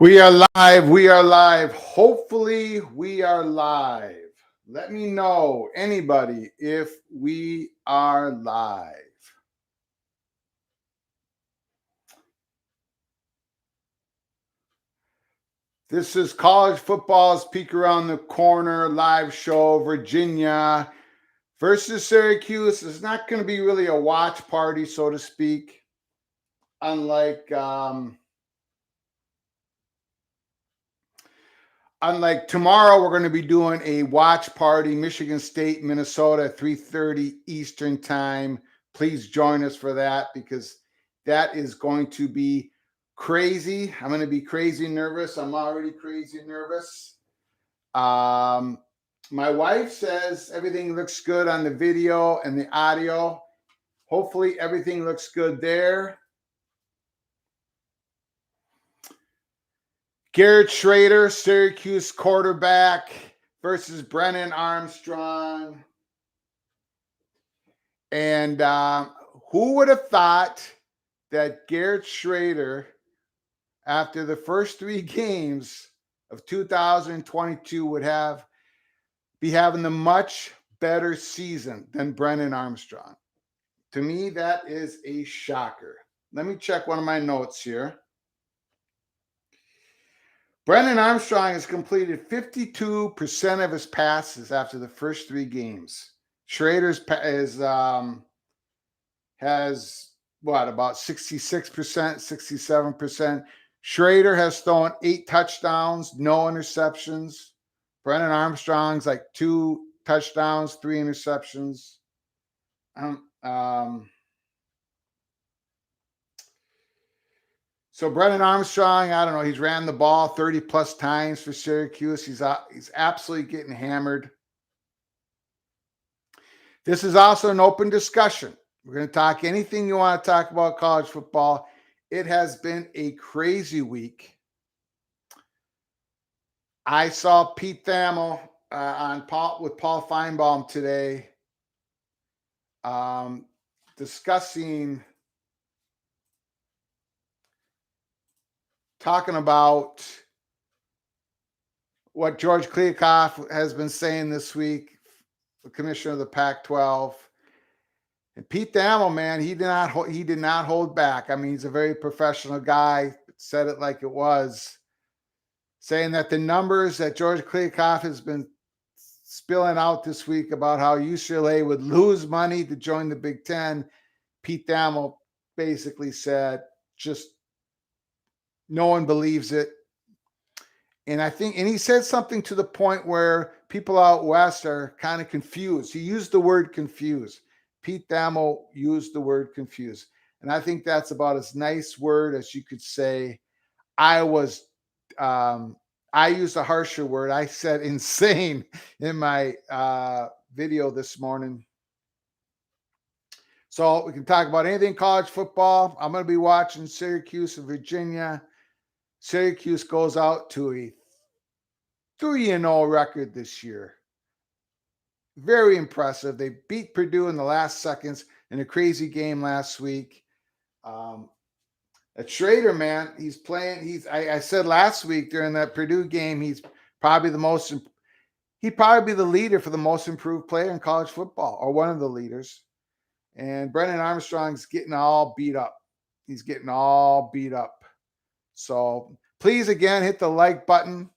We are live. We are live. Hopefully, we are live. Let me know, anybody, if we are live. This is college football's peek around the corner live show. Virginia versus Syracuse. It's not going to be really a watch party, so to speak. Unlike tomorrow, we're going to be doing a watch party, Michigan State, Minnesota, 3:30 Eastern time. Please join us for that because that is going to be crazy. I'm going to be crazy nervous. I'm already crazy nervous. My wife says everything looks good on the video and the audio. Hopefully, everything looks good there. Garrett Schrader, Syracuse quarterback versus Brennan Armstrong. And who would have thought that Garrett Schrader, after the first three games of 2022, would be having the much better season than Brennan Armstrong? To me, that is a shocker. Let me check one of my notes here. Brennan Armstrong has completed 52% of his passes after the first three games. Schrader's has what, about 66%, 67%. Schrader has thrown 8 touchdowns, no interceptions. Brennan Armstrong's like 2 touchdowns, 3 interceptions. So Brennan Armstrong, I don't know, he's ran the ball 30 plus times for Syracuse. He's absolutely getting hammered. This is also an open discussion. We're going to talk anything you want to talk about college football. It has been a crazy week. I saw Pete Thamel with Paul Feinbaum today talking about what George Kliavkoff has been saying this week, the commissioner of the Pac-12. And Pete Thamel, man, he did not hold back. I mean, he's a very professional guy. Said it like it was, saying that the numbers that George Kliavkoff has been spilling out this week about how UCLA would lose money to join the Big Ten, Pete Thamel basically said, just no one believes it. And he said something to the point where people out west are kind of confused. He used the word confused. Pete Thamel used the word confused. And I think that's about as nice word as you could say. I used a harsher word. I said insane in my video this morning. So we can talk about anything college football. I'm going to be watching Syracuse and Virginia. Syracuse goes out to a 3-0 record this year. Very impressive. They beat Purdue in the last seconds in a crazy game last week. Schrader, man, he's playing. I said last week during that Purdue game, he'd probably be the leader for the most improved player in college football, or one of the leaders. And Brennan Armstrong's getting all beat up. He's getting all beat up. So please, again, hit the like button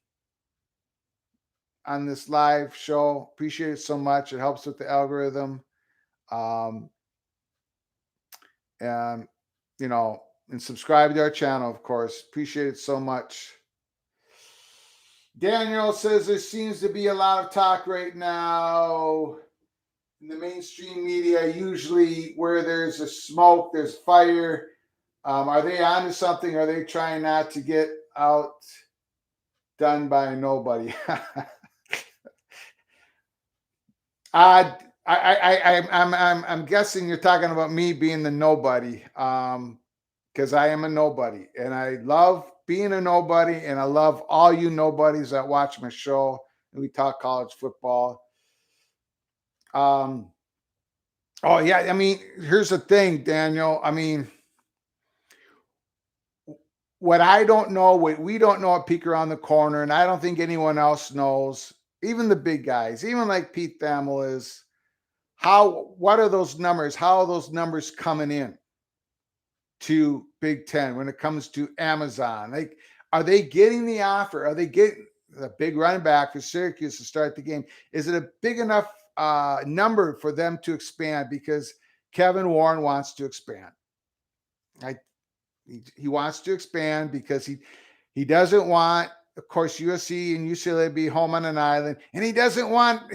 on this live show. Appreciate it so much. It helps with the algorithm. And subscribe to our channel, of course. Appreciate it so much. Daniel says there seems to be a lot of talk right now in the mainstream media. Usually where there's a smoke, there's fire. Are they onto something? Are they trying not to get outdone by nobody? I'm guessing you're talking about me being the nobody, because I am a nobody, and I love being a nobody, and I love all you nobodies that watch my show and we talk college football. Oh yeah, I mean, here's the thing, Daniel. I mean, what I don't know, what we don't know at Peak Around the Corner, and I don't think anyone else knows, even the big guys, even like Pete Thamel, is what are those numbers? How are those numbers coming in to Big Ten when it comes to Amazon? Like, are they getting the offer? Are they getting the big running back for Syracuse to start the game? Is it a big enough number for them to expand? Because Kevin Warren wants to expand. I he wants to expand because he doesn't want, of course, USC and UCLA be home on an island, and he doesn't want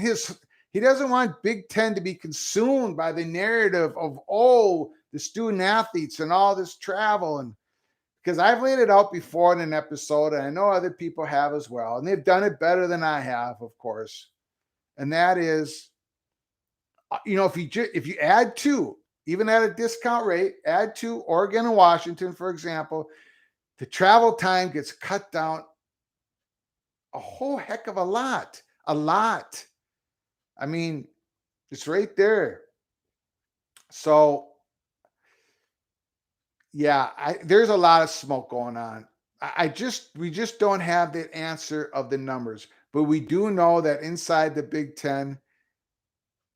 Big Ten to be consumed by the narrative of the student athletes and all this travel. And because I've laid it out before in an episode, and I know other people have as well, and they've done it better than I have, of course. And that is, if you add two, even at a discount rate, add to Oregon and Washington, for example, the travel time gets cut down a whole heck of a lot. A lot. I mean, it's right there. So, yeah, there's a lot of smoke going on. We just don't have the answer of the numbers, but we do know that inside the Big Ten,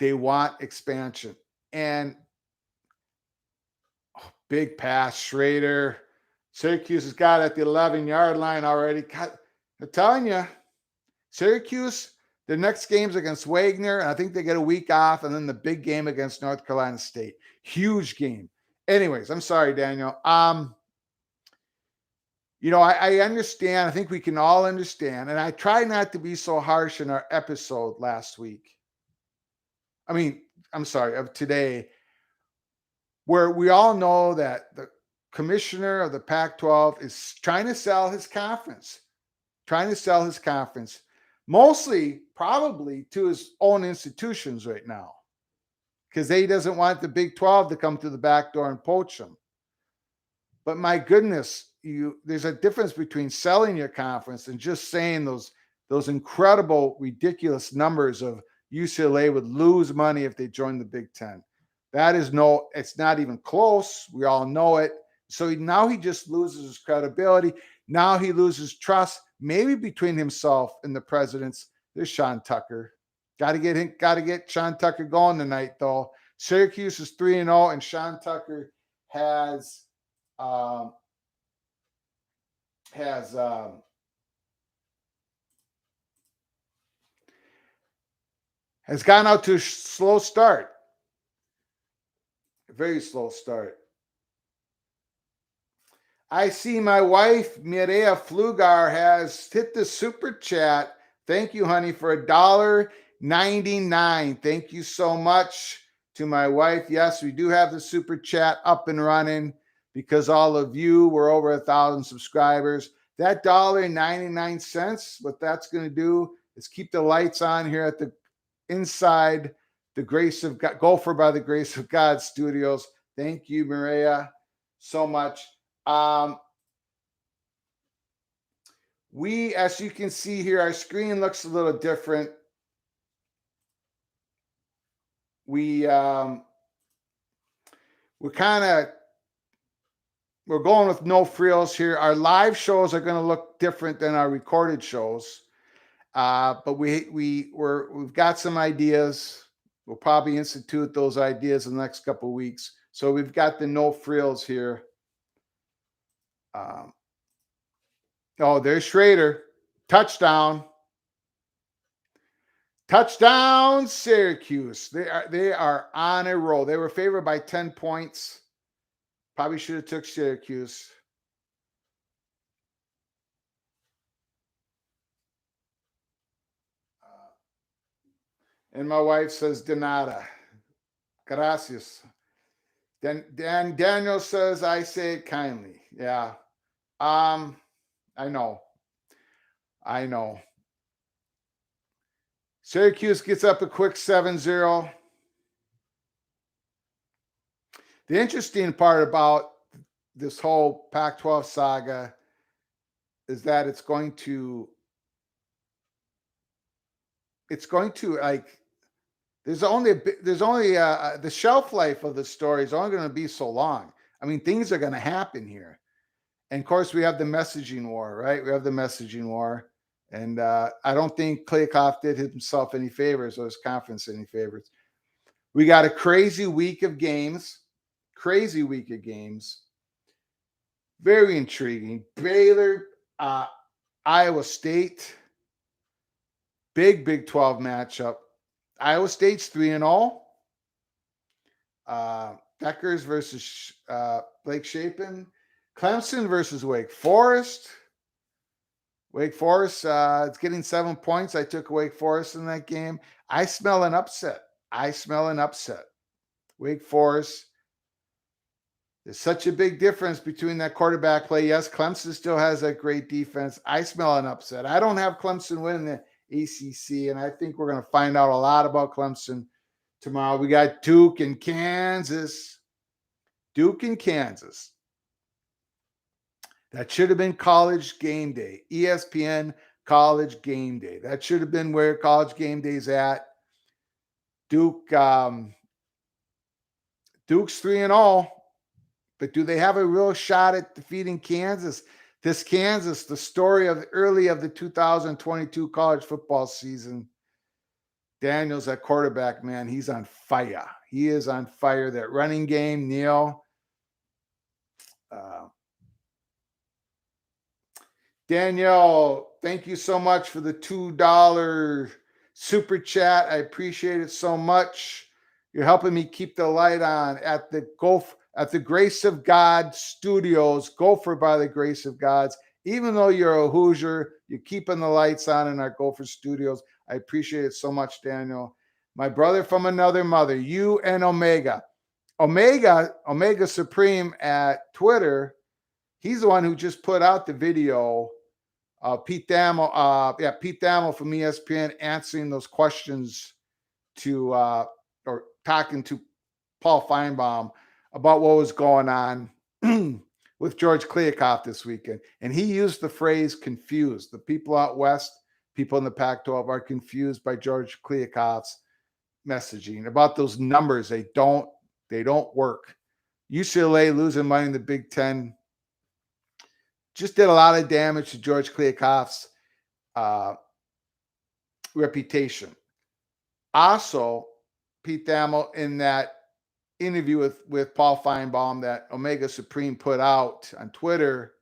they want expansion. And big pass, Schrader. Syracuse has got it at the 11-yard line already. I'm telling you, Syracuse, their next game's against Wagner, and I think they get a week off, and then the big game against North Carolina State. Huge game. Anyways, I'm sorry, Daniel. I understand. I think we can all understand, and I try not to be so harsh in our episode last week. Of today, where we all know that the commissioner of the Pac-12 is trying to sell his conference, mostly probably to his own institutions right now, because he doesn't want the Big 12 to come to the back door and poach him. But my goodness, there's a difference between selling your conference and just saying those incredible, ridiculous numbers of UCLA would lose money if they joined the Big Ten. It's not even close. We all know it. So now he just loses his credibility. Now he loses trust, maybe between himself and the presidents. There's Sean Tucker. Got to get Sean Tucker going tonight, though. Syracuse is 3-0, and Sean Tucker has gone out to a slow start. A very slow start. I see my wife, Mireya Flugar, has hit the super chat. Thank you, honey, for $1.99. Thank you so much to my wife. Yes, we do have the super chat up and running because all of you were over 1,000 subscribers. That $1.99, what that's going to do is keep the lights on here at the inside the Grace of God, Gopher by the Grace of God Studios. Thank you, Mireya, so much. As you can see here, our screen looks a little different. We're going with no frills here. Our live shows are going to look different than our recorded shows. But we've got some ideas. We'll probably institute those ideas in the next couple of weeks. So we've got the no frills here. There's Schrader. Touchdown. Touchdown, Syracuse. They are on a roll. They were favored by 10 points. Probably should have took Syracuse. And my wife says, de nada. Gracias. Daniel says, I say it kindly. Yeah. I know. Syracuse gets up a quick 7-0. The interesting part about this whole Pac-12 saga is that it's going to there's only the shelf life of the story is only going to be so long. I mean, things are going to happen here. And of course, we have the messaging war, right? We have the messaging war. And I don't think Kliakoff did himself any favors or his conference any favors. We got a crazy week of games. Crazy week of games. Very intriguing. Baylor, Iowa State. Big Big 12 matchup. Iowa State's 3-0. Beckers versus Blake Shapen. Clemson versus Wake Forest. Wake Forest, it's getting 7 points. I took Wake Forest in that game. I smell an upset. Wake Forest. There's such a big difference between that quarterback play. Yes, Clemson still has that great defense. I smell an upset. I don't have Clemson winning the ACC, and I think we're going to find out a lot about Clemson tomorrow. We got Duke and Kansas. That should have been College Game Day. ESPN College Game Day. That should have been where College Game Day's at. Duke, Duke's 3-0, but do they have a real shot at defeating Kansas? This Kansas, the story of early of the 2022 college football season. Daniels at quarterback, man, he's on fire. He is on fire. That running game, Neil. Danielle, thank you so much for the $2 super chat. I appreciate it so much. You're helping me keep the light on at the Grace of God Studios, Gopher by the Grace of Gods. Even though you're a Hoosier, you're keeping the lights on in our Gopher Studios. I appreciate it so much, Daniel. My brother from another mother, you and Omega. Omega Supreme at Twitter. He's the one who just put out the video. Pete Thamel from ESPN answering those questions to or talking to Paul Feinbaum about what was going on with George Kliakoff this weekend. And he used the phrase confused. The people out west, people in the Pac-12 are confused by George Kliakoff's messaging about those numbers. They don't work. UCLA losing money in the Big Ten just did a lot of damage to George Kliakoff's reputation. Also, Pete Thamel, in that interview with Paul Feinbaum that Omega Supreme put out on Twitter,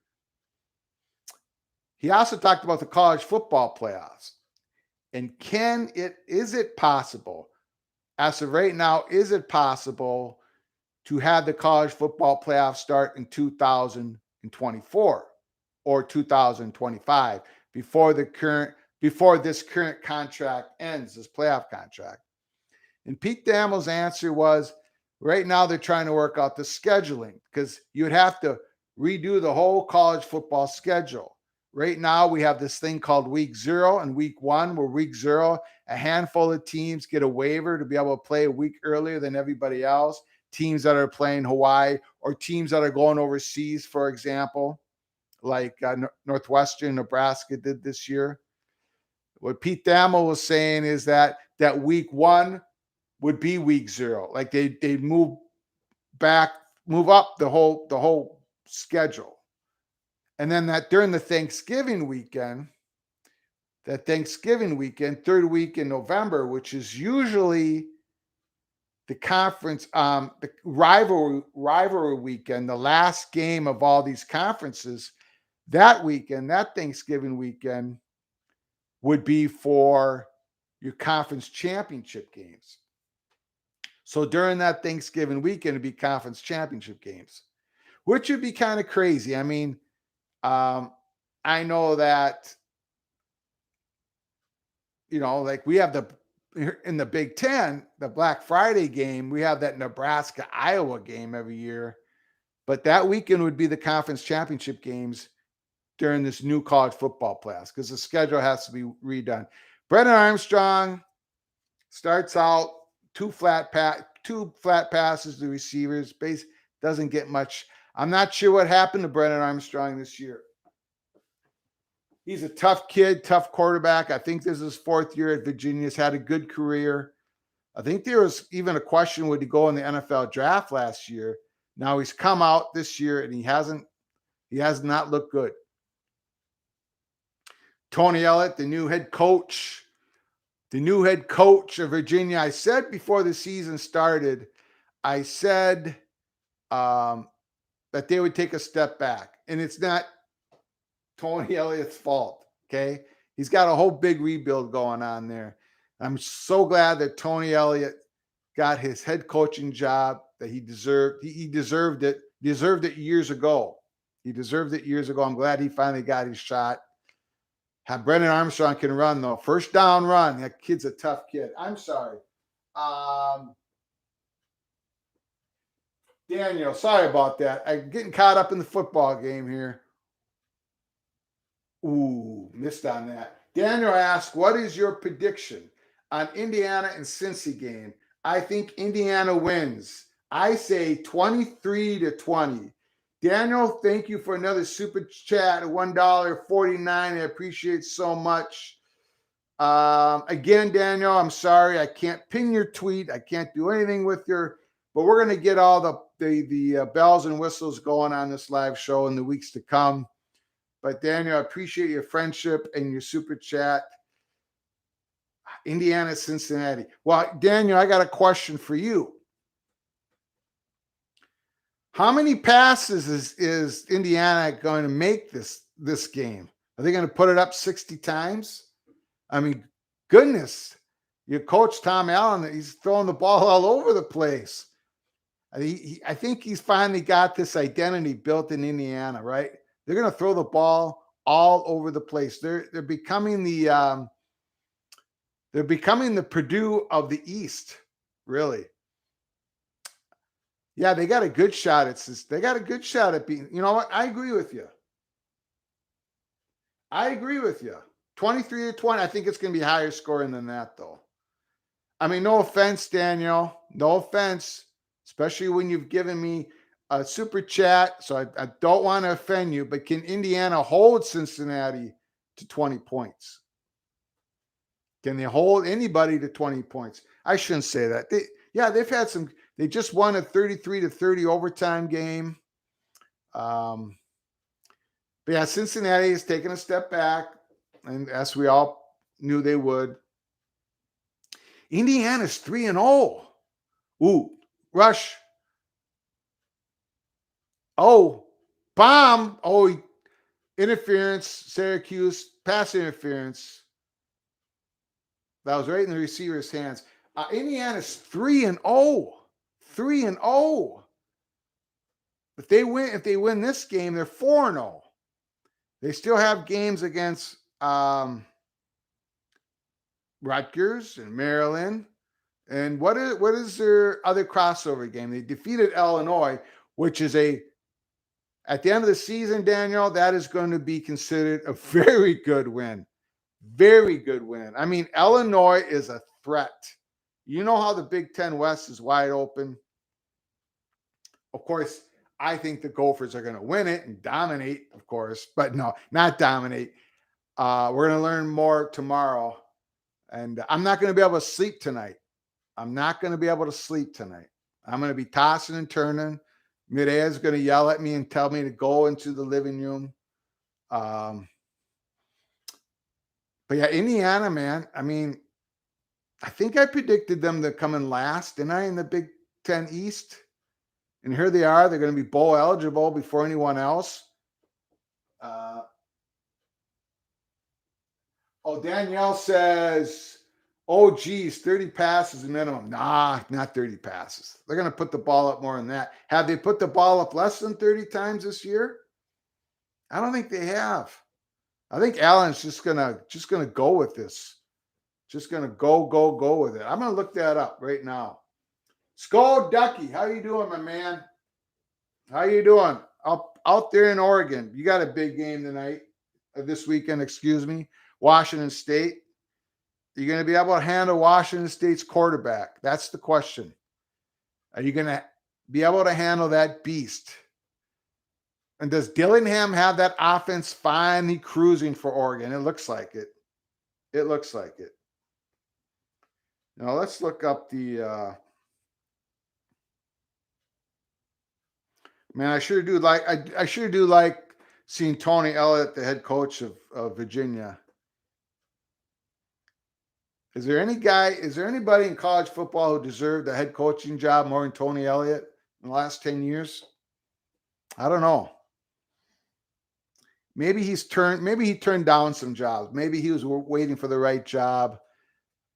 he also talked about the college football playoffs. And is it possible, as of right now, is it possible to have the college football playoffs start in 2024 or 2025 before this current contract ends, this playoff contract? And Pete Thamel's answer was, right now they're trying to work out the scheduling because you would have to redo the whole college football schedule. Right now we have this thing called week 0 and week 1, where week 0, a handful of teams get a waiver to be able to play a week earlier than everybody else. Teams that are playing Hawaii or teams that are going overseas, for example, like Northwestern, Nebraska did this year. What Pete Thamel was saying is that week 1 would be week 0. Like they move up the whole schedule. And then that during the Thanksgiving weekend, third week in November, which is usually the conference, the rivalry weekend, the last game of all these conferences, that weekend, that Thanksgiving weekend would be for your conference championship games. So during that Thanksgiving weekend, it'd be conference championship games, which would be kind of crazy. I mean, I know that, like we have in the Big Ten, the Black Friday game, we have that Nebraska-Iowa game every year. But that weekend would be the conference championship games during this new college football playoffs because the schedule has to be redone. Brennan Armstrong starts out two flat passes to receivers. Base doesn't get much. I'm not sure what happened to Brennan Armstrong this year. He's a tough kid, tough quarterback. I think this is his 4th year at Virginia. He's had a good career. I think there was even a question, would he go in the NFL draft last year? Now he's come out this year and he hasn't He has not looked good. Tony Elliott, the new head coach of Virginia. I said before the season started, I said that they would take a step back. And it's not Tony Elliott's fault, okay? He's got a whole big rebuild going on there. I'm so glad that Tony Elliott got his head coaching job that he deserved. He deserved it. Deserved it years ago. He deserved it years ago. I'm glad he finally got his shot. Brendan Armstrong can run, though. First down run. That kid's a tough kid. I'm sorry. Daniel, sorry about that. I'm getting caught up in the football game here. Ooh, missed on that. Daniel asked, what is your prediction on Indiana and Cincy game? I think Indiana wins. I say 23-20. Daniel, thank you for another super chat at $1.49. I appreciate so much. Again, Daniel, I'm sorry. I can't pin your tweet. I can't do anything with your, but we're going to get all the bells and whistles going on this live show in the weeks to come. But Daniel, I appreciate your friendship and your super chat. Indiana, Cincinnati. Well, Daniel, I got a question for you. How many passes is Indiana going to make this game? Are they going to put it up 60 times? I mean, goodness, your coach, Tom Allen, he's throwing the ball all over the place. I think he's finally got this identity built in Indiana, right? They're going to throw the ball all over the place. They're becoming the Purdue of the East, really. Yeah, they got a good shot at this. They got a good shot at beating. You know what? I agree with you. 23-20. I think it's going to be higher scoring than that, though. I mean, no offense, Daniel. No offense, especially when you've given me a super chat. So I don't want to offend you, but can Indiana hold Cincinnati to 20 points? Can they hold anybody to 20 points? I shouldn't say that. They've had some. They just won a 33-30 overtime game. But yeah, Cincinnati is taking a step back, and as we all knew they would. Indiana's 3-0. Ooh, rush. Oh, bomb. Oh, interference, Syracuse, pass interference. That was right in the receiver's hands. Indiana's 3-0. 3-0. If they win this game, they're 4-0. They still have games against Rutgers and Maryland. And what is their other crossover game? They defeated Illinois, which is at the end of the season, Daniel, that is going to be considered a very good win. Very good win. I mean, Illinois is a threat. You know how the Big Ten West is wide open. Of course, I think the Gophers are going to win it and dominate, of course. But no, not dominate. We're going to learn more tomorrow. And I'm not going to be able to sleep tonight. I'm going to be tossing and turning. Mireya is going to yell at me and tell me to go into the living room. But yeah, Indiana, man. I mean, I think I predicted them to come in last, didn't I, in the Big Ten East? And here they are. They're going to be bowl eligible before anyone else. Danielle says, oh, geez, 30 passes minimum. Nah, not 30 passes. They're going to put the ball up more than that. Have they put the ball up less than 30 times this year? I don't think they have. I think Allen's just gonna go with this. Just gonna go with it. I'm gonna look that up right now. Skull Ducky, how you doing, my man? How you doing? Out there in Oregon. You got a big game tonight, this weekend, excuse me. Washington State. Are you going to be able to handle Washington State's quarterback? That's the question. Are you going to be able to handle that beast? And does Dillingham have that offense finally cruising for Oregon? It looks like it. Now let's look up the man. I sure do like seeing Tony Elliott, the head coach of Virginia. Is there anybody in college football who deserved a head coaching job more than Tony Elliott in the last 10 years? I don't know. Maybe he turned down some jobs. Maybe he was waiting for the right job.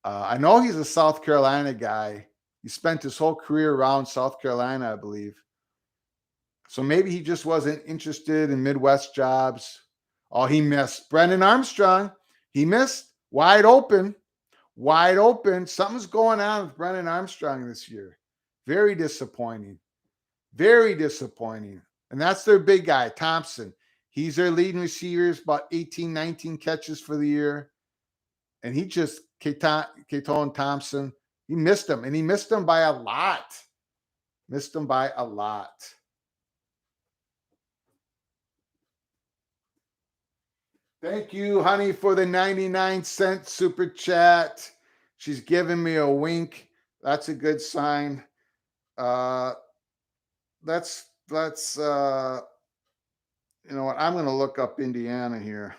I know he's a South Carolina guy. He spent his whole career around South Carolina, I believe. So maybe he just wasn't interested in Midwest jobs. Oh, he missed. Brendan Armstrong. He missed. Wide open. Wide open. Something's going on with Brendan Armstrong this year. Very disappointing. Very disappointing. And that's their big guy, Thompson. He's their leading receivers, about 18, 19 catches for the year. And he just, Keaton Thompson, he missed him. And he missed him by a lot. Missed him by a lot. Thank you, honey, for the 99-cent super chat. She's giving me a wink. That's a good sign. Let's you know what? I'm going to look up Indiana here.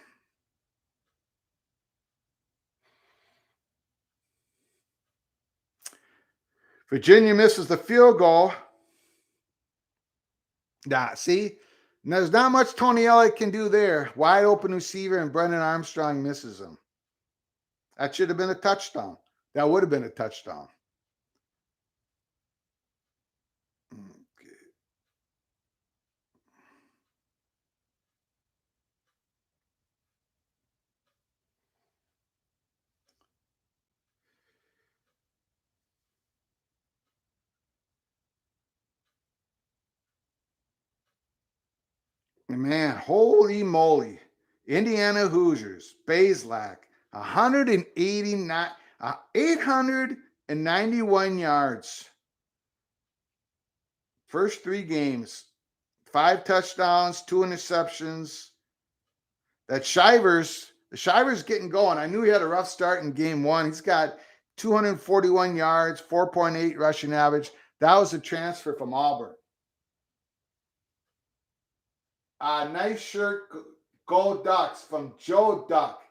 Virginia misses the field goal. Nah, see? There's not much Tony Elliott can do there. Wide open receiver, and Brendan Armstrong misses him. That should have been a touchdown. That would have been a touchdown. Okay. Man, holy moly. Indiana Hoosiers, Bazelak, 891 yards. First 3 games, 5 touchdowns, 2 interceptions. The Shivers getting going. I knew he had a rough start in game 1. He's got 241 yards, 4.8 rushing average. That was a transfer from Auburn. Nice shirt, Go Ducks from Joe Duck.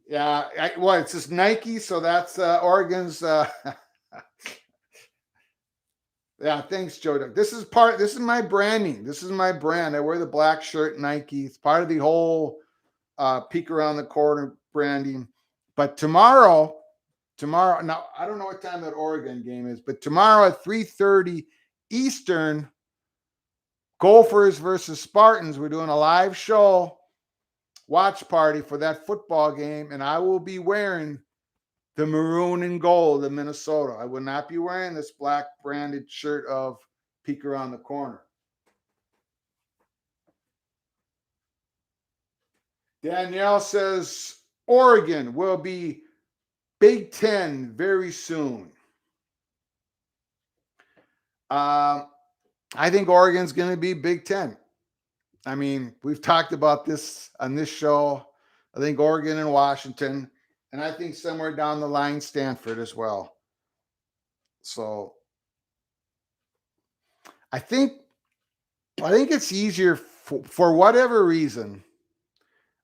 Yeah, it's just Nike, so that's Oregon's. Yeah, thanks, Joe Duck. This is my branding. This is my brand. I wear the black shirt, Nike. It's part of the whole peek around the corner branding. But tomorrow, now I don't know what time that Oregon game is, but tomorrow at 3:30 Eastern, Gophers versus Spartans. We're doing a live show watch party for that football game, and I will be wearing the maroon and gold of Minnesota. I will not be wearing this black branded shirt of peek around the corner. Danielle says Oregon will be Big Ten very soon. I think Oregon's going to be Big Ten. I mean, we've talked about this on this show. I think Oregon and Washington, and I think somewhere down the line, Stanford as well. So I think it's easier for whatever reason.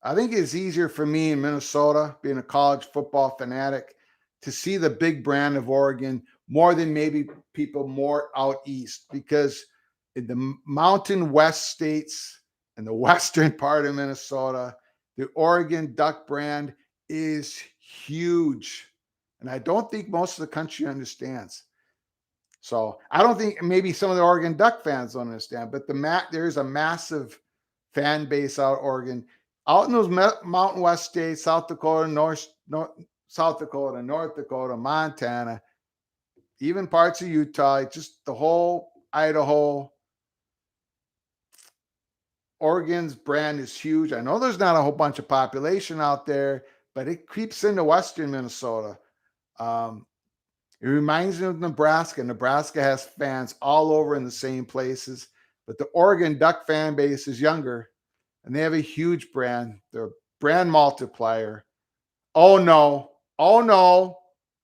I think it's easier for me in Minnesota, being a college football fanatic, to see the big brand of Oregon more than maybe people more out east, because in the Mountain West states and the western part of Minnesota, the Oregon Duck brand is huge. And I don't think most of the country understands. So I don't think, maybe some of the Oregon Duck fans don't understand, but there's a massive fan base out Oregon. Out in those Mountain West states, South Dakota, North Dakota, Montana, even parts of Utah, just the whole Idaho, Oregon's brand is huge. I know there's not a whole bunch of population out there, but it creeps into western Minnesota. It reminds me of Nebraska. Nebraska has fans all over in the same places, but the Oregon Duck fan base is younger, and they have a huge brand. They're a brand multiplier. Oh, no. Oh, no.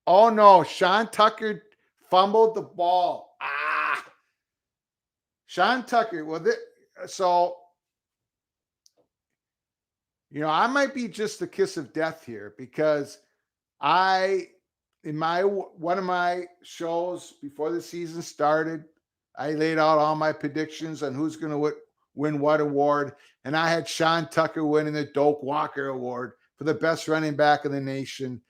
Oh, no. Sean Tucker fumbled the ball. Sean Tucker. So I might be just the kiss of death here because I, in one of my shows before the season started, I laid out all my predictions on who's going to win what award, and I had Sean Tucker winning the Doak Walker Award for the best running back in the nation.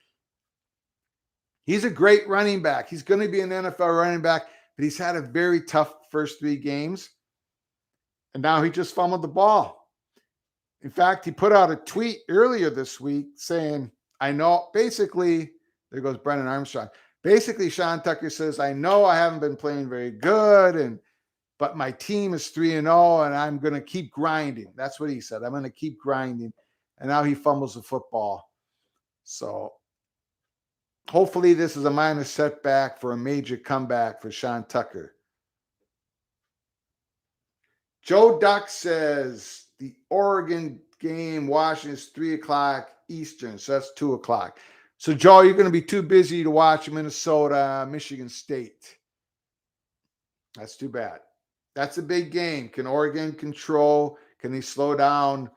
He's a great running back. He's going to be an NFL running back, but he's had a very tough first 3 games, and now he just fumbled the ball. In fact, he put out a tweet earlier this week saying, I know, basically, there goes Brennan Armstrong. Basically, Sean Tucker says, I know I haven't been playing very good, but my team is 3-0, and I'm going to keep grinding. That's what he said. I'm going to keep grinding. And now he fumbles the football. So hopefully this is a minor setback for a major comeback for Sean Tucker. Joe Duck says the Oregon game, Washington, is 3 o'clock Eastern, so that's 2 o'clock. So, Joe, you're going to be too busy to watch Minnesota, Michigan State. That's too bad. That's a big game. Can Oregon control? Can they slow down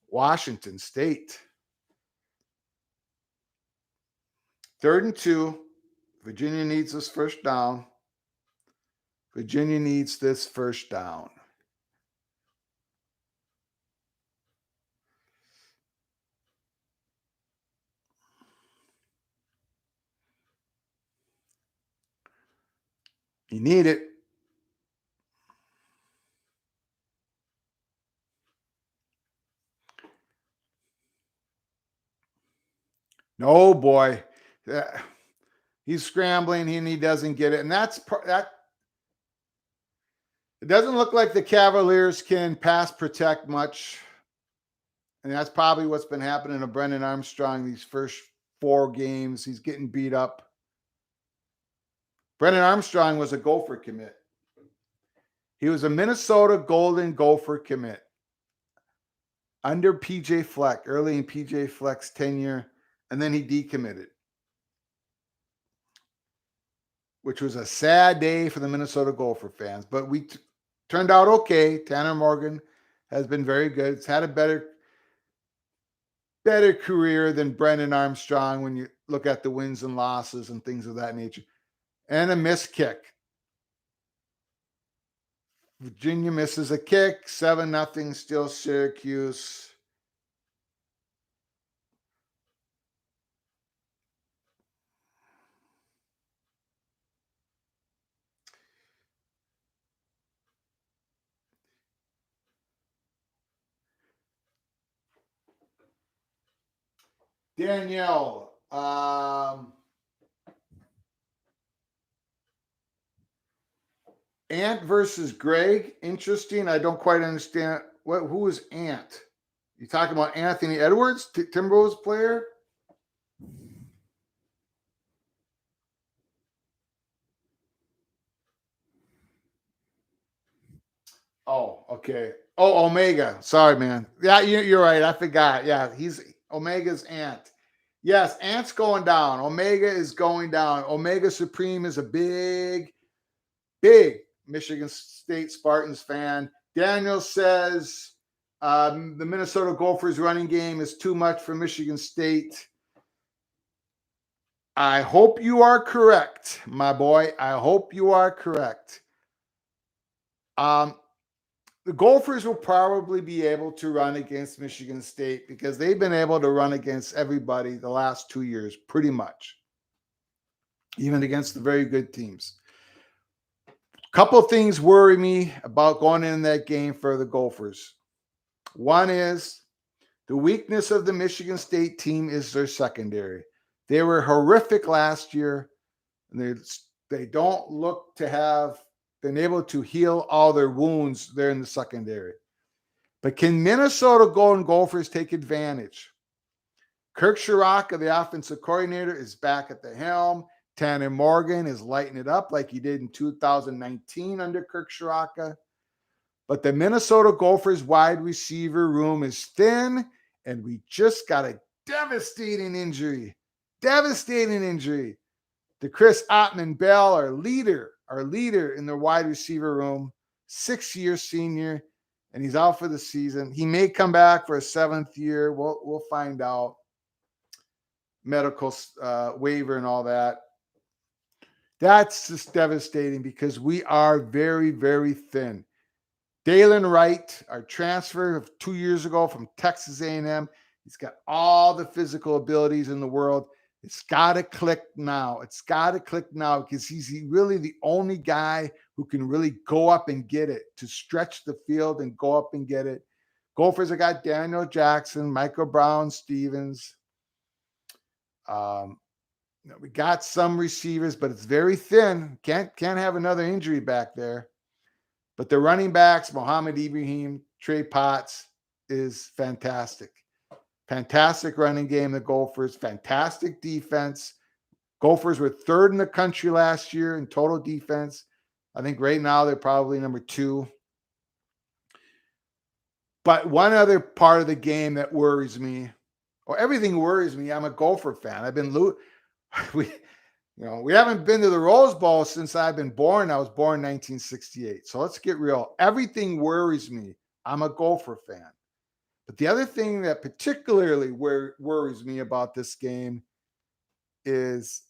Washington State? 3rd and 2. Virginia needs this first down. Virginia needs this first down. You need it. No, boy. He's scrambling and he doesn't get it. And that. It doesn't look like the Cavaliers can pass protect much. And that's probably what's been happening to Brennan Armstrong these first 4 games. He's getting beat up. Brennan Armstrong was a Gopher commit. He was a Minnesota Golden Gopher commit under PJ Fleck, early in PJ Fleck's tenure, and then he decommitted, which was a sad day for the Minnesota Gopher fans. But we turned out okay. Tanner Morgan has been very good. It's had a better career than Brennan Armstrong when you look at the wins and losses and things of that nature. And a missed kick. Virginia misses a kick. 7-0 still Syracuse. Danielle, Ant versus Greg. Interesting. I don't quite understand. Who is Ant? You talking about Anthony Edwards, Timberwolves player? Oh, okay. Oh, Omega. Sorry, man. Yeah, you're right. I forgot. Yeah, he's Omega's Ant. Yes, Ant's going down. Omega is going down. Omega Supreme is a big Michigan State Spartans fan. Daniel says the Minnesota Gophers running game is too much for Michigan State. I hope you are correct, my boy. I hope you are correct. The Gophers will probably be able to run against Michigan State because they've been able to run against everybody the last 2 years, pretty much, even against the very good teams. Couple of things worry me about going in that game for the Gophers. One is the weakness of the Michigan State team is their secondary. They were horrific last year, and they don't look to have been able to heal all their wounds there in the secondary. But can Minnesota Golden Gophers take advantage? Kirk Shiraka, the offensive coordinator, is back at the helm. Tanner Morgan is lighting it up like he did in 2019 under Kirk Shiraka. But the Minnesota Gophers wide receiver room is thin, and we just got a devastating injury. To Chris Ottman-Bell, our leader in the wide receiver room, 6-year senior. and he's out for the season. He may come back for a 7th year. We'll find out. Medical waiver and all that. That's just devastating because we are very, very thin. Dalen Wright, our transfer of 2 years ago from Texas A&M, he's got all the physical abilities in the world. It's got to click now. It's got to click now because he's really the only guy who can really go up and get it, to stretch the field and go up and get it. Gophers have got Daniel Jackson, Michael Brown-Stevens. We got some receivers, but it's very thin. Can't have another injury back there. But the running backs, Mohamed Ibrahim, Trey Potts, is fantastic. Fantastic running game, the Gophers. Fantastic defense. Gophers were 3rd in the country last year in total defense. I think right now they're probably number 2. But one other part of the game that worries me, or everything worries me. I'm a Gopher fan. I've been we haven't been to the Rose Bowl since I've been born. I was born in 1968. So let's get real. Everything worries me. I'm a Gopher fan. But the other thing that particularly worries me about this game is,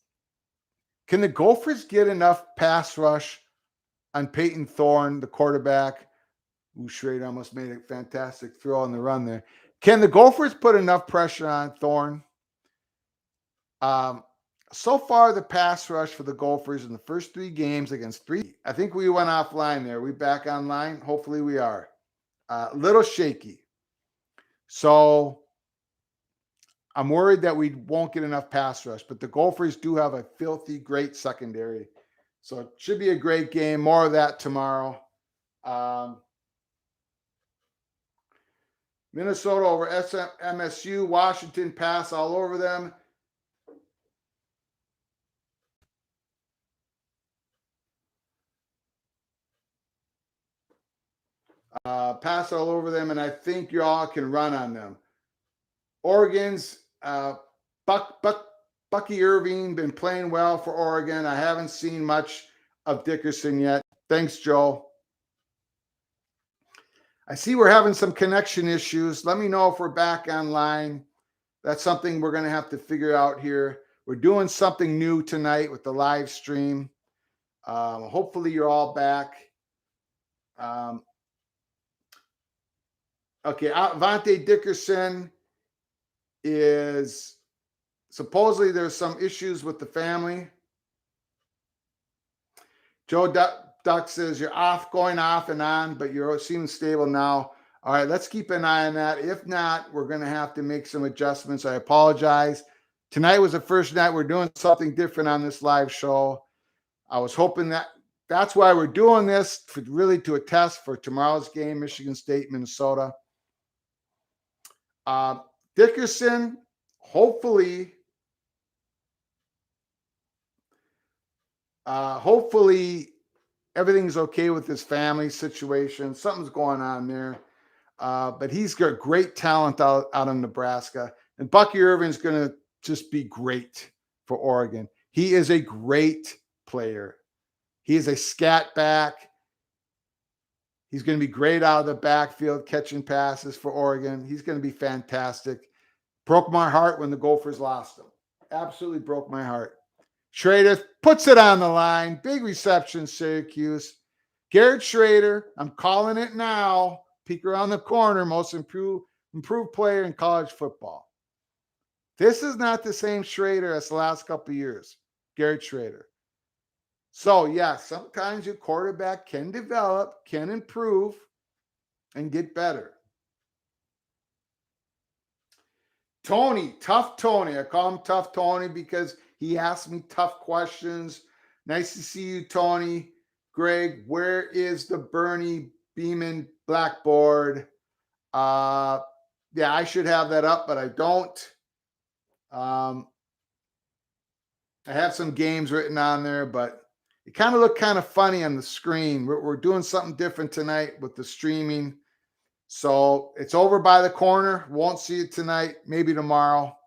can the Gophers get enough pass rush on Peyton Thorne, the quarterback? Schrader almost made a fantastic throw on the run there. Can the Gophers put enough pressure on Thorne? So far, the pass rush for the Gophers in the first 3 games against 3. I think we went offline there. We back online? Hopefully we are. Little shaky. So I'm worried that we won't get enough pass rush, but the Gophers do have a filthy great secondary. So it should be a great game. More of that tomorrow. Minnesota over MSU. Washington pass all over them. Pass all over them, and I think you all can run on them. Oregon's Bucky Irving been playing well for Oregon. I haven't seen much of Dickerson yet. Thanks, Joe. I see we're having some connection issues. Let me know if we're back online. That's something we're going to have to figure out here. We're doing something new tonight with the live stream. Hopefully you're all back. Okay, Vontae Dickerson is supposedly there's some issues with the family. Joe Duck says you're going off and on, but you're seeming stable now. All right, let's keep an eye on that. If not, we're going to have to make some adjustments. I apologize. Tonight was the first night we're doing something different on this live show. I was hoping that's why we're doing this, to a test for tomorrow's game, Michigan State, Minnesota. Dickerson, hopefully everything's okay with his family situation. Something's going on there. But he's got great talent out in Nebraska. And Bucky Irving's going to just be great for Oregon. He is a great player. He is a scat back. He's going to be great out of the backfield, catching passes for Oregon. He's going to be fantastic. Broke my heart when the Gophers lost him. Absolutely broke my heart. Schrader puts it on the line. Big reception, Syracuse. Garrett Schrader, I'm calling it now. Peek around the corner, most improved player in college football. This is not the same Schrader as the last couple of years. Garrett Schrader. So, yeah, sometimes your quarterback can develop, can improve, and get better. Tony, tough Tony. I call him Tough Tony because he asks me tough questions. Nice to see you, Tony. Greg, where is the Bernie Beeman blackboard? Yeah, I should have that up, but I don't. I have some games written on there, but it kind of looked kind of funny on the screen. We're doing something different tonight with the streaming. So it's over by the corner. Won't see it tonight, maybe tomorrow.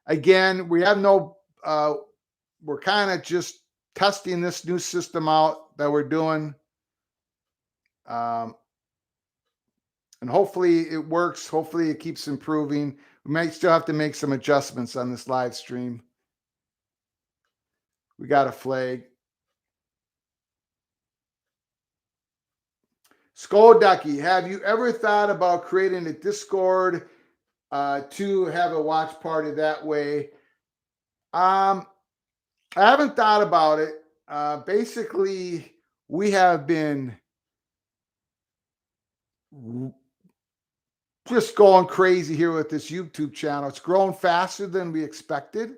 Again, we have we're kind of just testing this new system out that we're doing. and hopefully it works. Hopefully it keeps improving. We might still have to make some adjustments on this live stream. We got a flag. Skull Ducky, have you ever thought about creating a Discord to have a watch party that way? I haven't thought about it. Basically, we have been just going crazy here with this YouTube channel. It's grown faster than we expected.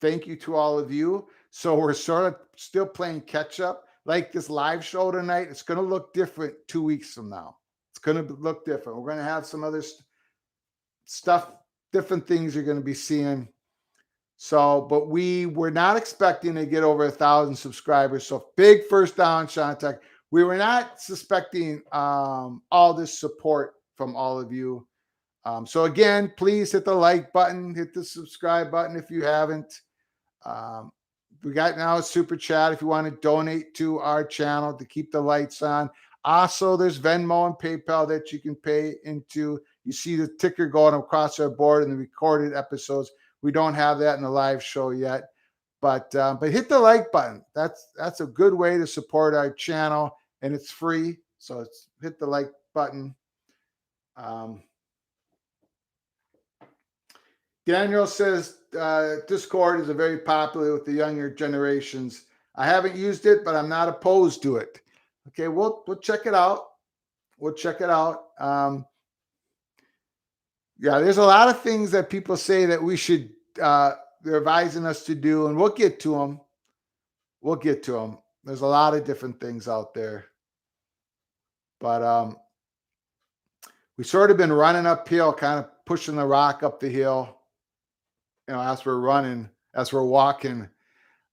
Thank you to all of you. So we're sort of still playing catch up. Like this live show tonight, it's going to look different 2 weeks from now. It's going to look different. We're going to have some other stuff, different things you're going to be seeing. So, but we were not expecting to get over 1,000 subscribers. So big first down, Sean Tech. We were not suspecting all this support from all of you. So again, please hit the like button, hit the subscribe button if you haven't. We got now a super chat if you want to donate to our channel to keep the lights on. Also, there's Venmo and PayPal that you can pay into. You see the ticker going across our board in the recorded episodes. We don't have that in the live show yet, but hit the like button. That's a good way to support our channel, and it's free. So hit the like button. Daniel says Discord is very popular with the younger generations. I haven't used it, but I'm not opposed to it. Okay, we'll check it out. We'll check it out. Yeah, there's a lot of things that people say that we should, they're advising us to do, and we'll get to them. We'll get to them. There's a lot of different things out there. But we sort of been running uphill, kind of pushing the rock up the hill, as we're running, as we're walking,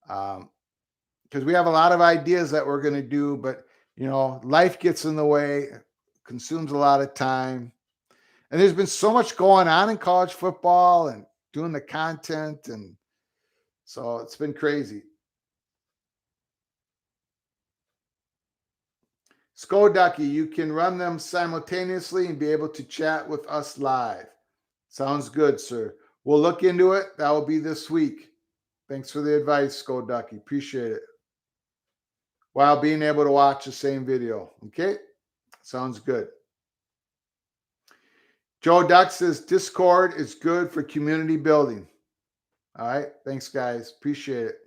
because we have a lot of ideas that we're going to do, but, life gets in the way, consumes a lot of time. And there's been so much going on in college football and doing the content. And so it's been crazy. Ducky, you can run them simultaneously and be able to chat with us live. Sounds good, sir. We'll look into it. That will be this week. Thanks for the advice, Ducky. Appreciate it. While being able to watch the same video. Okay? Sounds good. Joe Duck says Discord is good for community building. All right. Thanks, guys. Appreciate it.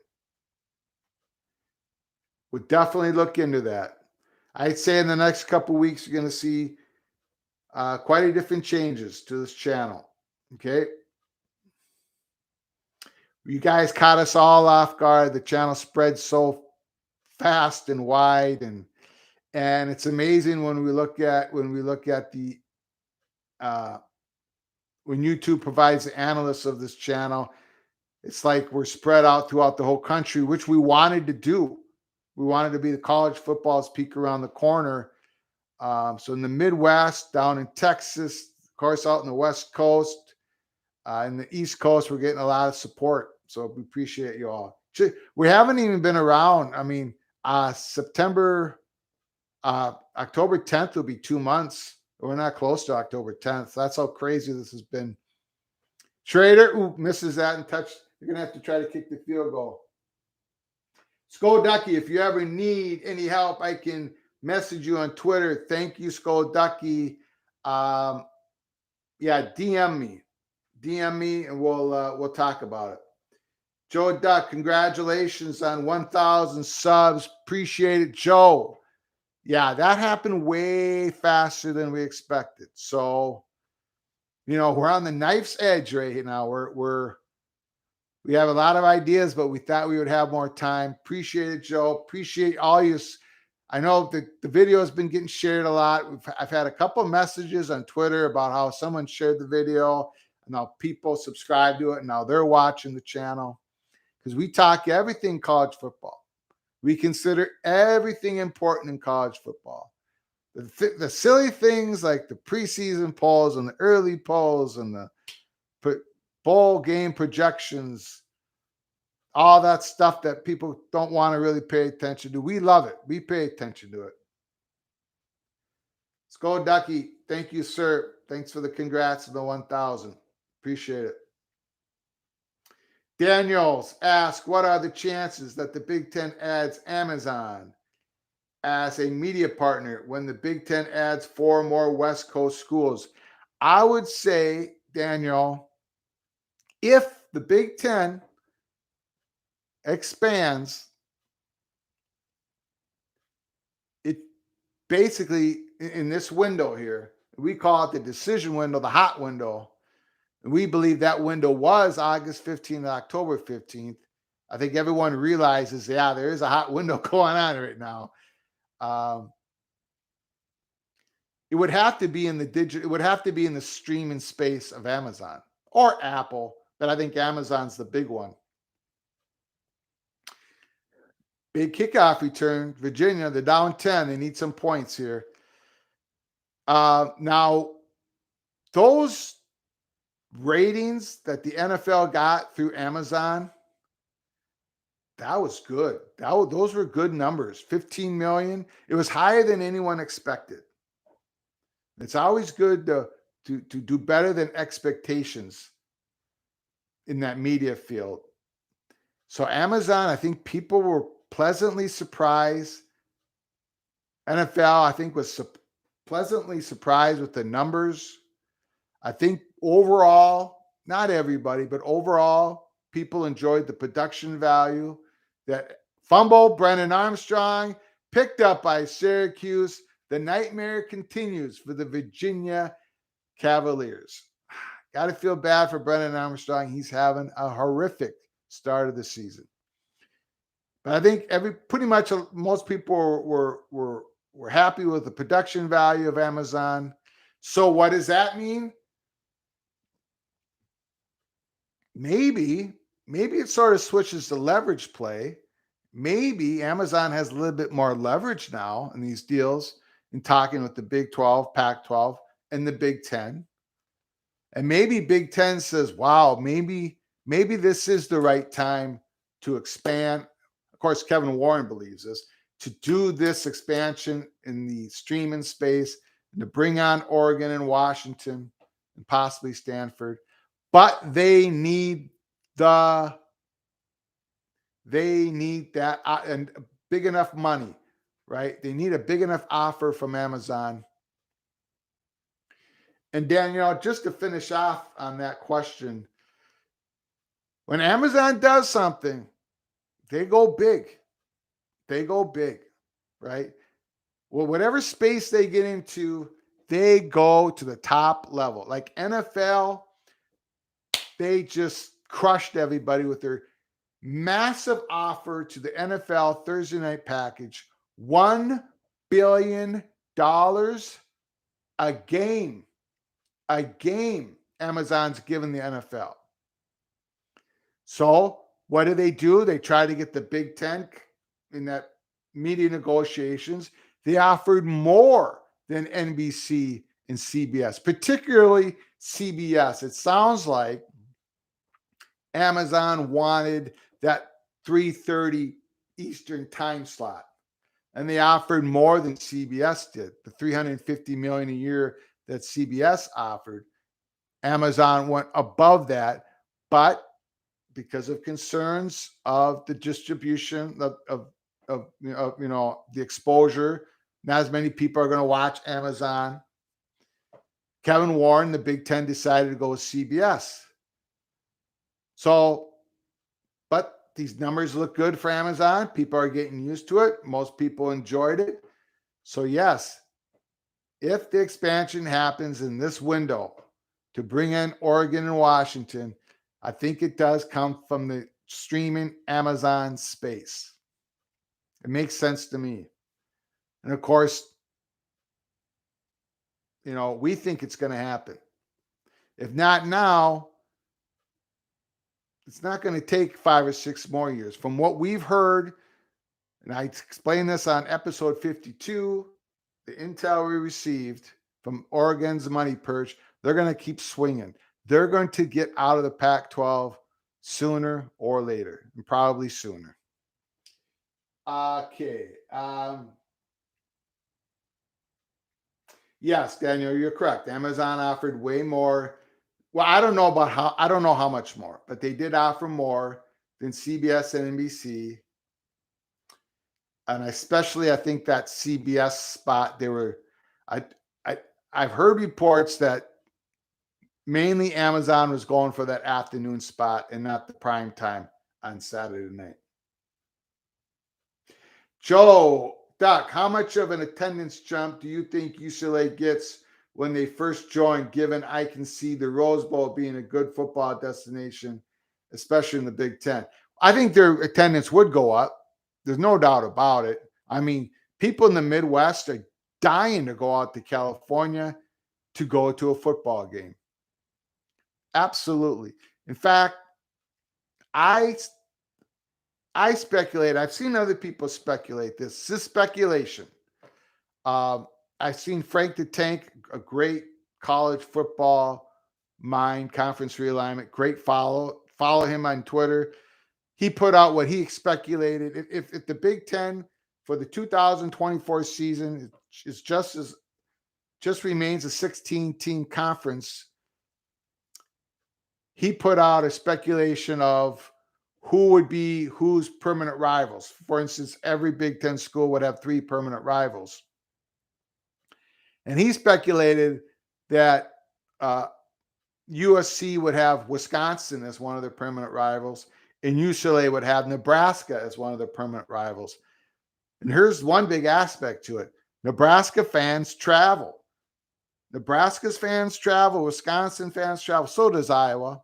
We'll definitely look into that. I'd say in the next couple of weeks, you're going to see quite a different changes to this channel. Okay. You guys caught us all off guard. The channel spread so fast and wide, and it's amazing when we look at the when YouTube provides the analysts of this channel. It's like we're spread out throughout the whole country, which we wanted to do. We wanted to be the college football's peak around the corner. So in the Midwest, down in Texas, of course, out in the West Coast, in the East Coast, we're getting a lot of support. So we appreciate you all. We haven't even been around. I mean, October 10th will be 2 months. We're not close to October 10th. That's how crazy this has been. Schrader, misses that and touch. You're going to have to try to kick the field goal. Ducky, if you ever need any help, I can message you on Twitter. Thank you, Ducky. DM me, and we'll talk about it. Joe Duck, congratulations on 1,000 subs. Appreciate it, Joe. Yeah, that happened way faster than we expected. So, we're on the knife's edge right now. We have a lot of ideas, but we thought we would have more time. Appreciate it, Joe. Appreciate all you. I know that the video has been getting shared a lot. I've had a couple of messages on Twitter about how someone shared the video and how people subscribe to it, and now they're watching the channel, because we talk everything college football. We consider everything important in college football. The silly things like the preseason polls and the early polls and the bowl game projections, all that stuff that people don't want to really pay attention to. We love it. We pay attention to it. Let's go, Ducky. Thank you, sir. Thanks for the congrats on the 1,000. Appreciate it. Daniels asks, what are the chances that the Big Ten adds Amazon as a media partner when the Big Ten adds 4 more West Coast schools? I would say, Daniel, if the Big Ten expands, it basically in this window here, we call it the decision window, the hot window. We believe that window was August 15th to October 15th. I think everyone realizes, yeah, there is a hot window going on right now. It would have to be in the digital, it would have to be in the streaming space of Amazon or Apple, but I think Amazon's the big one. Big kickoff return, Virginia, they're down 10. They need some points here. Now, those ratings that the NFL got through Amazon, that was good. Those were good numbers. 15 million. It was higher than anyone expected. It's always good to do better than expectations in that media field. So Amazon, I think people were pleasantly surprised. NFL, I think, was pleasantly surprised with the numbers. I think overall, not everybody, but overall, people enjoyed the production value. That fumble, Brennan Armstrong, picked up by Syracuse. The nightmare continues for the Virginia Cavaliers. Got to feel bad for Brennan Armstrong. He's having a horrific start of the season. But I think pretty much most people were happy with the production value of Amazon. So what does that mean? Maybe it sort of switches to leverage play. Maybe Amazon has a little bit more leverage now in these deals in talking with the Big 12, Pac-12, and the Big 10. And maybe Big 10 says, wow, maybe this is the right time to expand. Of course, Kevin Warren believes this, to do this expansion in the streaming space and to bring on Oregon and Washington and possibly Stanford. But they need that and big enough money, right? They need a big enough offer from Amazon. And Danielle, just to finish off on that question, when Amazon does something, they go big. They go big, right? Well, whatever space they get into, they go to the top level. Like NFL, they just crushed everybody with their massive offer to the NFL Thursday night package, $1 billion a game. A game Amazon's given the NFL. So what do? They try to get the Big Ten in that media negotiations. They offered more than NBC and CBS, particularly CBS. It sounds like Amazon wanted that 3:30 Eastern time slot, and they offered more than CBS did. The $350 million a year that CBS offered, Amazon went above that, but because of concerns of the distribution of the exposure, not as many people are going to watch Amazon. Kevin Warren, the Big Ten, decided to go with CBS. So, but these numbers look good for Amazon. People are getting used to it. Most people enjoyed it. So yes, if the expansion happens in this window to bring in Oregon and Washington, I think it does come from the streaming Amazon space. It makes sense to me. And of course, we think it's going to happen. If not now, it's not going to take 5 or 6 more years. From what we've heard, and I explained this on episode 52, the intel we received from Oregon's Money Perch, they're going to keep swinging. They're going to get out of the Pac-12 sooner or later, and probably sooner. Okay. Yes, Daniel, you're correct. Amazon offered way more. Well, I don't know how much more, but they did offer more than CBS and NBC. And especially I think that CBS spot, I I I've heard reports that mainly Amazon was going for that afternoon spot and not the prime time on Saturday night. Joe, Doc, how much of an attendance jump do you think UCLA gets when they first join, given I can see the Rose Bowl being a good football destination, especially in the Big Ten? I think their attendance would go up. There's no doubt about it. I mean, people in the Midwest are dying to go out to California to go to a football game. Absolutely. In fact, I speculate. I've seen other people speculate this. This is speculation. I've seen Frank the Tank, a great college football mind, conference realignment, great follow. Follow him on Twitter. He put out what he speculated. If the Big Ten for the 2024 season is just remains a 16-team conference, he put out a speculation of who would be whose permanent rivals. For instance, every Big Ten school would have 3 permanent rivals. And he speculated that USC would have Wisconsin as one of their permanent rivals, and UCLA would have Nebraska as one of their permanent rivals. And here's one big aspect to it. Nebraska fans travel. Nebraska's fans travel. Wisconsin fans travel. So does Iowa.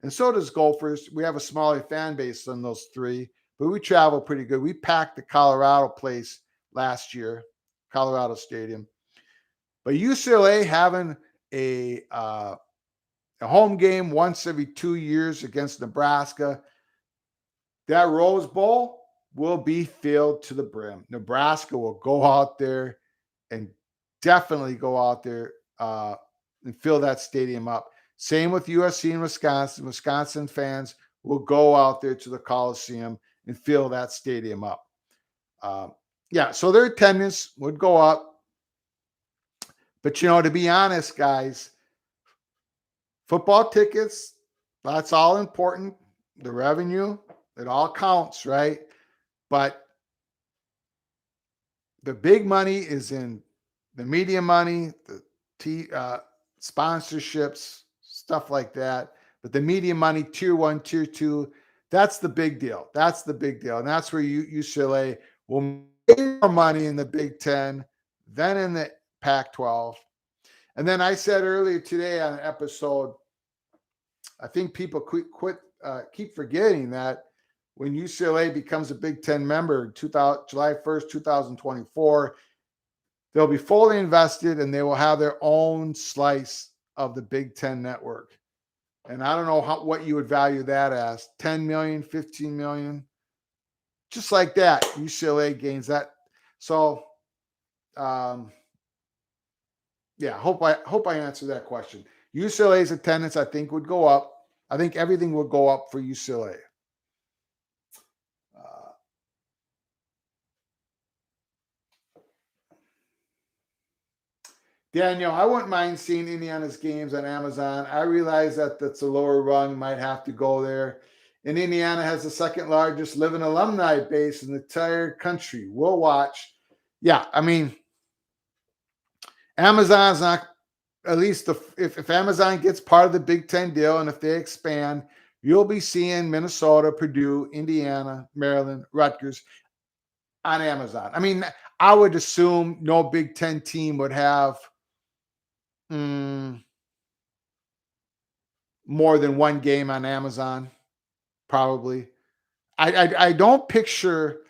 And so does Gophers. We have a smaller fan base than those 3, but we travel pretty good. We packed the Colorado place last year, Colorado Stadium. But UCLA having a home game once every 2 years against Nebraska, that Rose Bowl will be filled to the brim. Nebraska will go out there and definitely go out there and fill that stadium up. Same with USC and Wisconsin. Wisconsin fans will go out there to the Coliseum and fill that stadium up. So their attendance would go up. But, to be honest, guys, football tickets, that's all important. The revenue, it all counts, right? But the big money is in the media money, the sponsorships, stuff like that. But the media money, tier 1, tier 2, that's the big deal. That's the big deal. And that's where UCLA will make more money in the Big Ten than in the Pac-12. And then I said earlier today on an episode, I think people keep forgetting that when UCLA becomes a Big Ten member, July 1st, 2024, they'll be fully invested and they will have their own slice of the Big Ten network. And I don't know what you would value that as, 10 million, 15 million, just like that. UCLA gains that. So, hope I answered that question. UCLA's attendance, I think, would go up. I think everything will go up for UCLA. Daniel, I wouldn't mind seeing Indiana's games on Amazon. I realize that that's a lower rung, might have to go there. And Indiana has the second largest living alumni base in the entire country. We'll watch. Yeah, I mean, Amazon's not, at least if Amazon gets part of the Big Ten deal and if they expand, you'll be seeing Minnesota, Purdue, Indiana, Maryland, Rutgers on Amazon. I mean, I would assume no Big Ten team would have more than one game on Amazon, probably. I don't picture,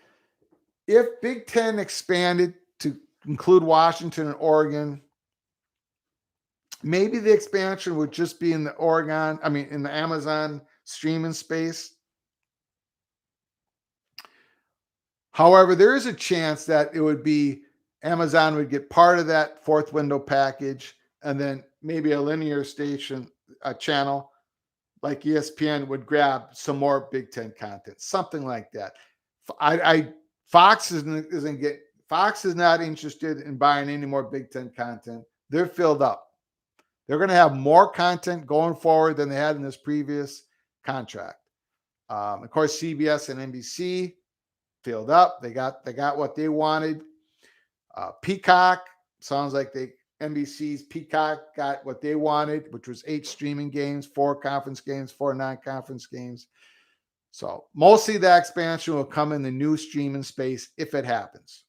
if Big Ten expanded to include Washington and Oregon, maybe the expansion would just be in the Amazon streaming space. However, there is a chance that it would be Amazon would get part of that fourth window package, and then maybe a linear station, a channel like ESPN would grab some more Big Ten content, something like that. Fox Fox is not interested in buying any more Big Ten content. They're filled up. They're going to have more content going forward than they had in this previous contract. Of course, CBS and NBC filled up. They got what they wanted. Peacock sounds like NBC's Peacock got what they wanted, which was 8 streaming games, 4 conference games, 4 non-conference games. So mostly the expansion will come in the new streaming space if it happens.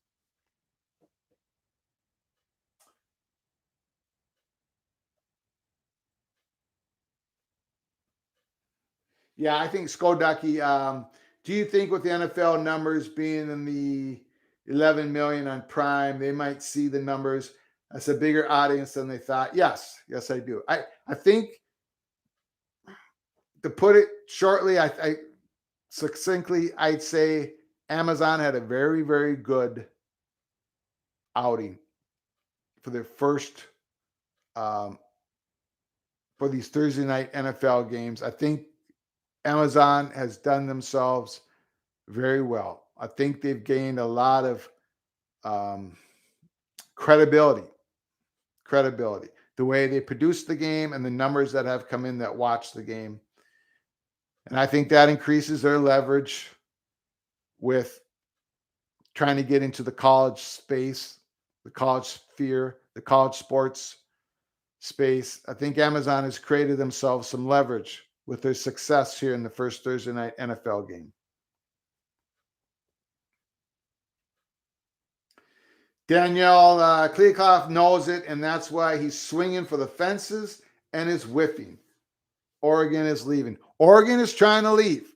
Yeah, I think Skoducky. Do you think with the NFL numbers being in the 11 million on Prime, they might see the numbers as a bigger audience than they thought? Yes, I do. I think, to put it shortly, I succinctly, I'd say Amazon had a very, very good outing for their first for these Thursday night NFL games. I think Amazon has done themselves very well. I think they've gained a lot of credibility. The way they produce the game and the numbers that have come in that watch the game. And I think that increases their leverage with trying to get into the college space, the college sphere, the college sports space. I think Amazon has created themselves some leverage with their success here in the first Thursday night NFL game. Danielle Kliakoff knows it, and that's why he's swinging for the fences and is whiffing. Oregon is leaving. Oregon is trying to leave,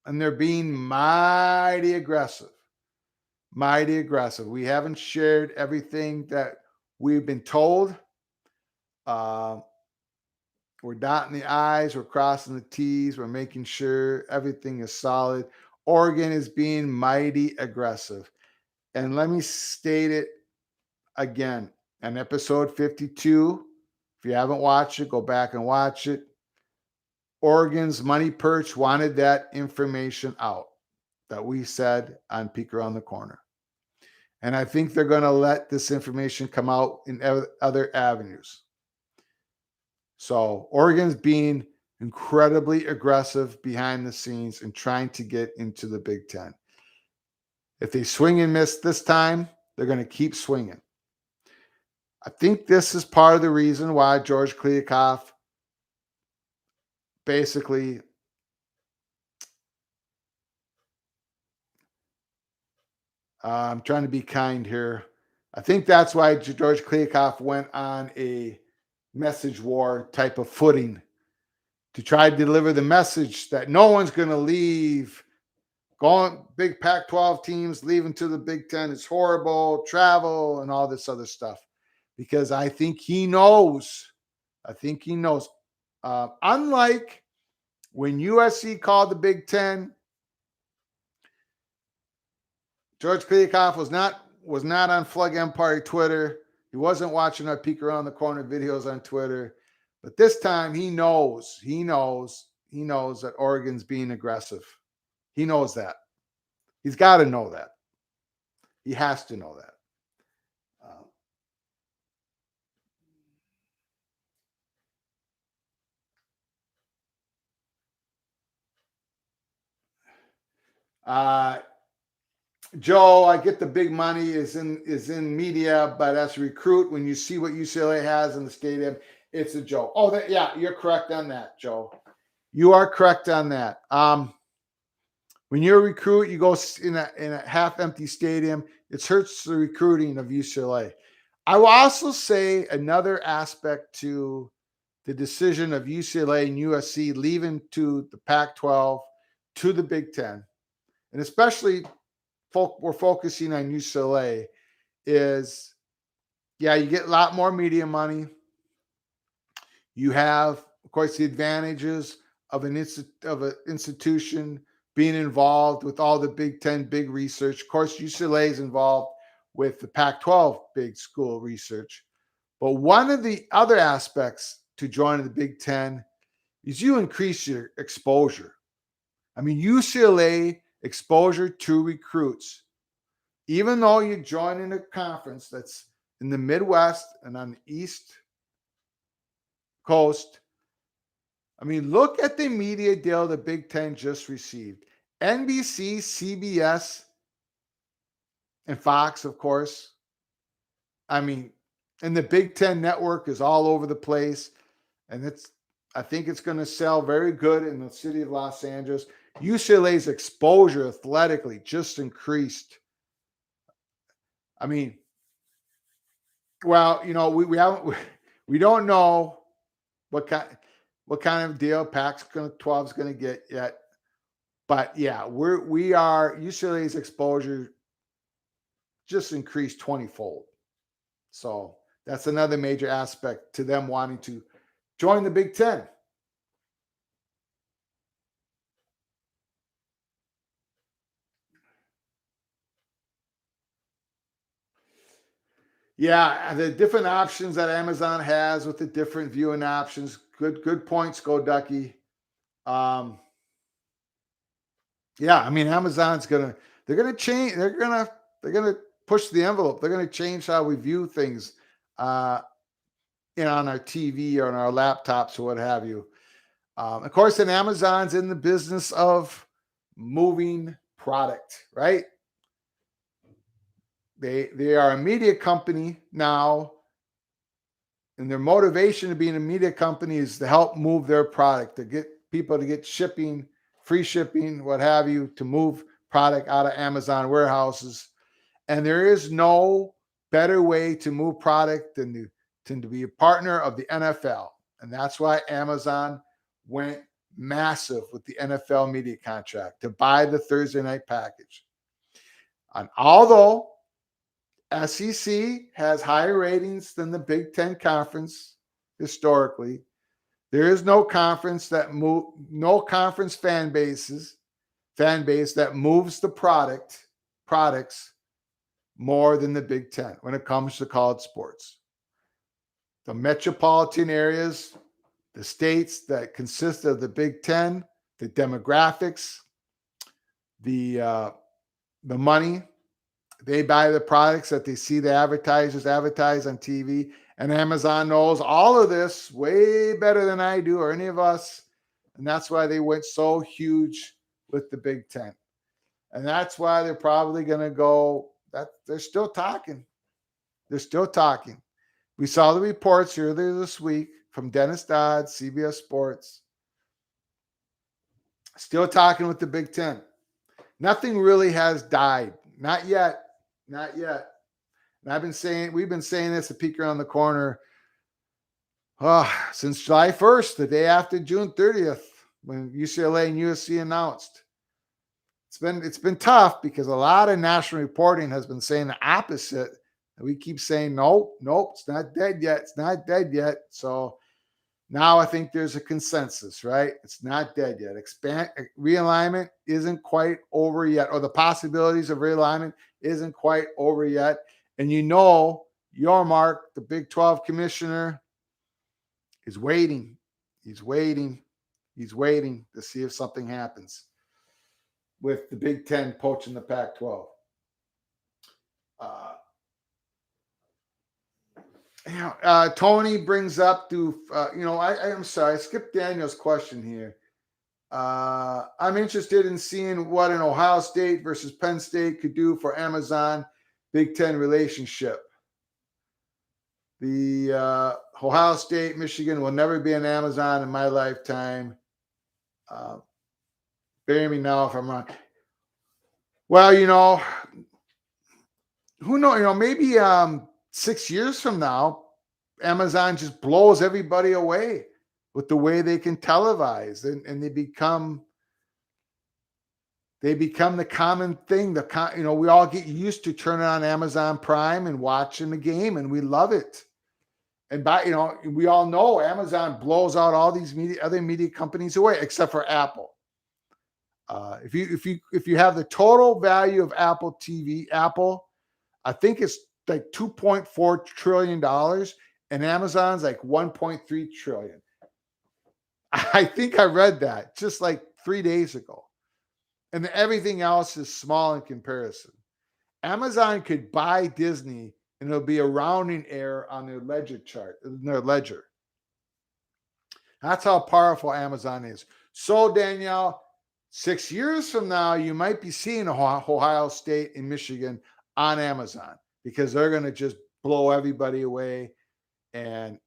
and they're being mighty aggressive. Mighty aggressive. We haven't shared everything that we've been told. We're dotting the I's, we're crossing the T's, we're making sure everything is solid. Oregon is being mighty aggressive. And let me state it again. On episode 52, if you haven't watched it, go back and watch it. Oregon's Money Perch wanted that information out that we said on Peek Around the Corner. And I think they're going to let this information come out in other avenues. So Oregon's being incredibly aggressive behind the scenes and trying to get into the Big Ten. If they swing and miss this time, they're going to keep swinging. I think this is part of the reason why George Kliakoff basically I'm trying to be kind here. I think that's why George Kliakoff went on a message war type of footing to try to deliver the message that no one's going to leave. Going big Pac-12 teams leaving to the Big Ten is horrible, travel and all this other stuff. Because I think he knows. Unlike when USC called the Big Ten, George Kliakoff was not on Flug Empire Twitter. He wasn't watching our Peek Around the Corner videos on Twitter. But this time he knows that Oregon's being aggressive. He knows that. He's got to know that. He has to know that. Joe, I get the big money is in media, but as a recruit, when you see what UCLA has in the stadium, it's a joke. Oh, yeah, you're correct on that, Joe. You are correct on that. When you're a recruit, you go in a half-empty stadium. It hurts the recruiting of UCLA. I will also say another aspect to the decision of UCLA and USC leaving to the Pac-12 to the Big Ten, and especially we're focusing on UCLA, is, yeah, you get a lot more media money. You have, of course, the advantages of an institution being involved with all the Big Ten big research. Of course, UCLA is involved with the Pac-12 big school research. But one of the other aspects to joining the Big Ten is you increase your exposure. I mean, UCLA exposure to recruits even though you're joining a conference that's in the Midwest and on the East Coast. I mean, look at the media deal the Big Ten just received. NBC, CBS, and Fox, of course. I mean, and the Big Ten network is all over the place. And I think it's going to sell very good in the city of Los Angeles. UCLA's exposure athletically just increased. I mean, well, we haven't we don't know what kind of deal Pac-12 is going to get yet. But yeah, we are UCLA's exposure just increased 20-fold. So that's another major aspect to them wanting to join the Big Ten. Yeah, the different options that Amazon has with the different viewing options. Good points, Go Ducky. Yeah, I mean, they're gonna change. They're gonna push the envelope. They're gonna change how we view things, on our TV or on our laptops or what have you. Of course, and Amazon's in the business of moving product, right? They are a media company now, and their motivation to being a media company is to help move their product, to get people to get shipping, free shipping, what have you, to move product out of Amazon warehouses. And there is no better way to move product than to be a partner of the NFL. And that's why Amazon went massive with the NFL media contract to buy the Thursday night package. And although SEC has higher ratings than the Big Ten Conference historically, there is no conference fan base that moves the products more than the Big Ten when it comes to college sports. The metropolitan areas, the states that consist of the Big Ten, the demographics, the money, they buy the products that they see the advertisers advertise on TV. And Amazon knows all of this way better than I do or any of us. And that's why they went so huge with the Big Ten. And that's why they're probably going to go, that they're still talking. They're still talking. We saw the reports earlier this week from Dennis Dodd, CBS Sports. Still talking with the Big Ten. Nothing really has died. Not yet. Not yet. And we've been saying this at Peek Around the Corner since July 1st, the day after June 30th, when UCLA and USC announced. It's been tough because a lot of national reporting has been saying the opposite. And we keep saying, nope, it's not dead yet. It's not dead yet. So now I think there's a consensus, right? It's not dead yet. Realignment isn't quite over yet, or the possibilities of realignment isn't quite over yet. And Yormark, the Big 12 commissioner, is waiting. He's waiting to see if something happens with the Big 10 poaching the Pac-12. Tony brings up I'm sorry, I skipped Daniel's question here. I'm interested in seeing what an Ohio State versus Penn State could do for Amazon Big Ten relationship. The Ohio State, Michigan will never be an Amazon in my lifetime. Bury me now if I'm wrong. Well, who knows? Maybe 6 years from now, Amazon just blows everybody away with the way they can televise, and they become the common thing. We all get used to turning on Amazon Prime and watching the game, and we love it. And we all know Amazon blows out all these other media companies away, except for Apple. If you have the total value of Apple TV, I think it's like $2.4 trillion, and Amazon's like $1.3 trillion. I think I read that just like 3 days ago. And everything else is small in comparison. Amazon could buy Disney and it'll be a rounding error on their ledger chart, in their ledger. That's how powerful Amazon is. So, Danielle, 6 years from now, you might be seeing Ohio State and Michigan on Amazon because they're going to just blow everybody away. And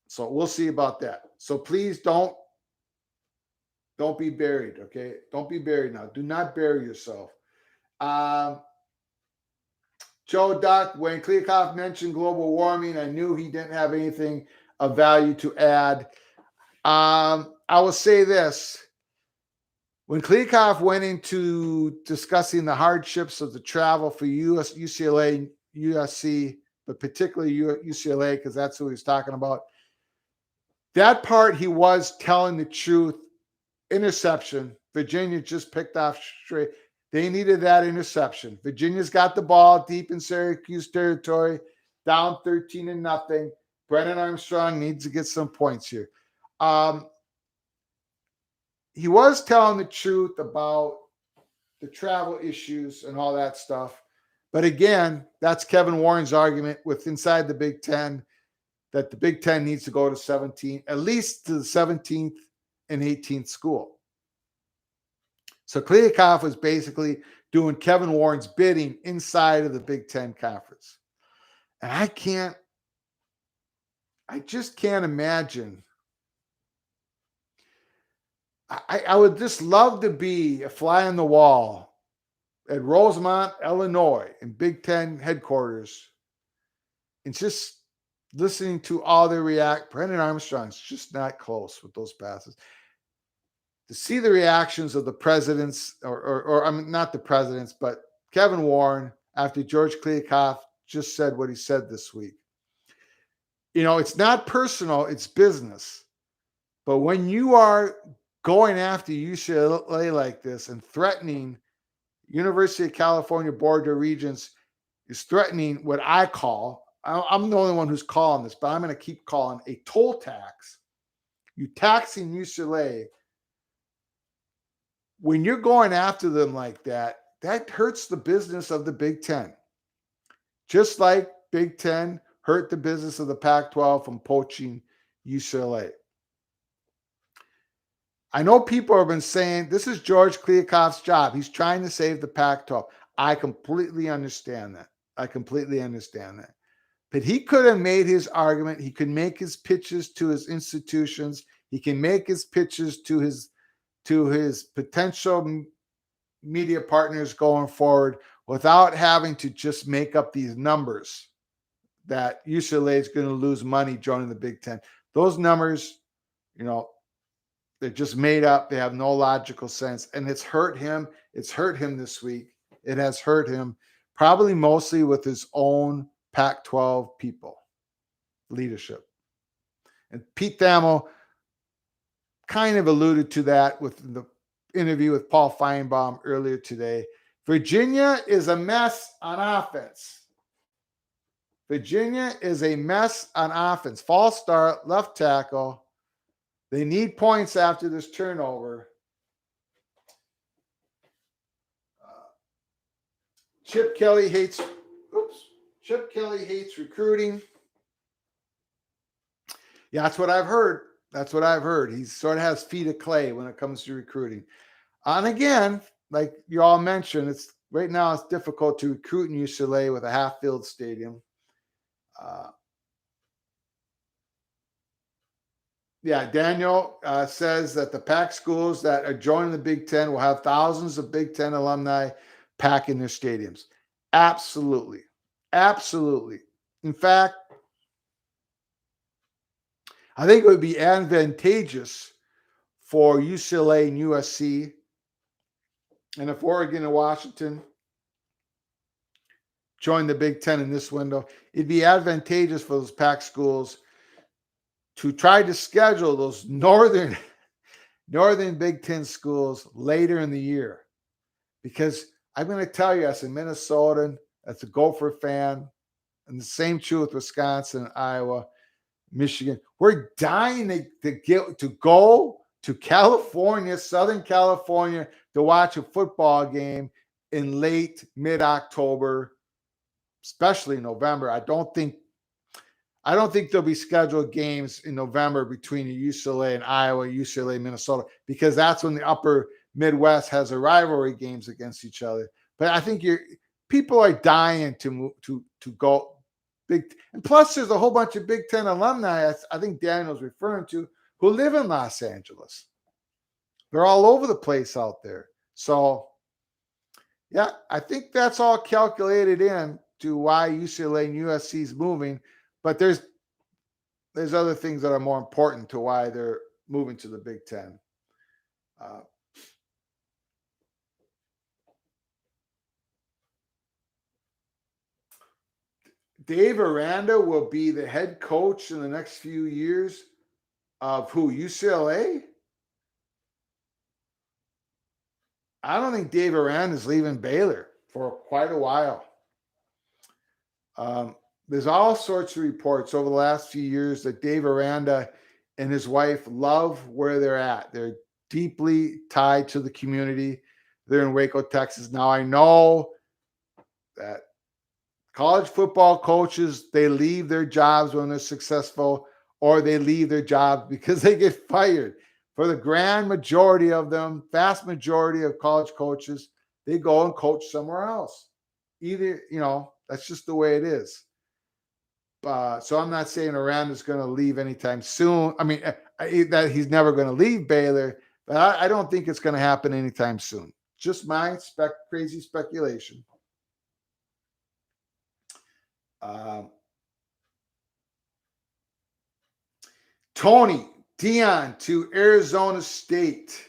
so we'll see about that. So please don't be buried, okay? Don't be buried now. Do not bury yourself. Joe Duck, when Kleikoff mentioned global warming, I knew he didn't have anything of value to add. I will say this. When Kleikoff went into discussing the hardships of the travel for UCLA, USC, but particularly UCLA, because that's who he was talking about, that part he was telling the truth. Interception. Virginia just picked off straight. They needed that interception. Virginia's got the ball deep in Syracuse territory, down 13-0. Brennan Armstrong needs to get some points here. He was telling the truth about the travel issues and all that stuff. But again, that's Kevin Warren's argument with inside the Big Ten, that the Big Ten needs to go to 17, at least to the 17th and 18th school. So Kleikoff was basically doing Kevin Warren's bidding inside of the Big Ten conference. And I just can't imagine. I would just love to be a fly on the wall at Rosemont, Illinois, in Big Ten headquarters, and just listening to all their react. Brendan Armstrong's just not close with those passes. To see the reactions of the presidents, or I mean, not the presidents, but Kevin Warren after George Kleikoff just said what he said this week. You know, it's not personal, it's business. But when you are going after UCLA like this and threatening University of California Board of Regents is threatening what I call, I'm the only one who's calling this, but I'm going to keep calling a toll tax. You taxing UCLA. When you're going after them like that, that hurts the business of the Big Ten. Just like Big Ten hurt the business of the Pac-12 from poaching UCLA. I know people have been saying this is George Kleikoff's job. He's trying to save the Pac-12. I completely understand that. But he could have made his argument. He could make his pitches to his institutions. He can make his pitches to his potential media partners going forward without having to just make up these numbers that UCLA is going to lose money joining the Big Ten. Those numbers, you know, they're just made up. They have no logical sense. And it's hurt him. It's hurt him this week. It has hurt him probably mostly with his own Pac-12 people, leadership. And Pete Thamel kind of alluded to that with the interview with Paul Feinbaum earlier today. Virginia is a mess on offense. Virginia is a mess on offense. False start, left tackle. They need points after this turnover. Chip Kelly hates recruiting. Yeah, that's what I've heard. He sort of has feet of clay when it comes to recruiting. And again, like you all mentioned, right now it's difficult to recruit in UCLA with a half-filled stadium. Daniel says that the Pac schools that are joining the Big Ten will have thousands of Big Ten alumni packing their stadiums. Absolutely. In fact, I think it would be advantageous for UCLA and USC, and if Oregon and Washington join the Big Ten in this window, it'd be advantageous for those Pac schools to try to schedule those northern Big Ten schools later in the year. Because I'm going to tell you, as a Minnesotan, as a Gopher fan, and the same true with Wisconsin, Iowa, Michigan, we're dying to go to California, Southern California, to watch a football game in late mid-October especially November. I don't think there'll be scheduled games in November between UCLA and Iowa, UCLA, Minnesota, because that's when the upper Midwest has a rivalry games against each other. But I think people are dying to go big. And plus, there's a whole bunch of Big Ten alumni. I think Daniel's referring to who live in Los Angeles. They're all over the place out there. So, yeah, I think that's all calculated in to why UCLA and USC is moving. But there's other things that are more important to why they're moving to the Big Ten. Dave Aranda will be the head coach in the next few years of who? UCLA? I don't think Dave Aranda is leaving Baylor for quite a while. There's all sorts of reports over the last few years that Dave Aranda and his wife love where they're at. They're deeply tied to the community. They're in Waco, Texas. Now, I know that college football coaches, they leave their jobs when they're successful, or they leave their jobs because they get fired. For the grand majority of them, vast majority of college coaches, they go and coach somewhere else. Either, that's just the way it is. So I'm not saying Aranda's going to leave anytime soon. I mean, that he's never going to leave Baylor, but I don't think it's going to happen anytime soon. Just my crazy speculation. Tony Dion to Arizona State.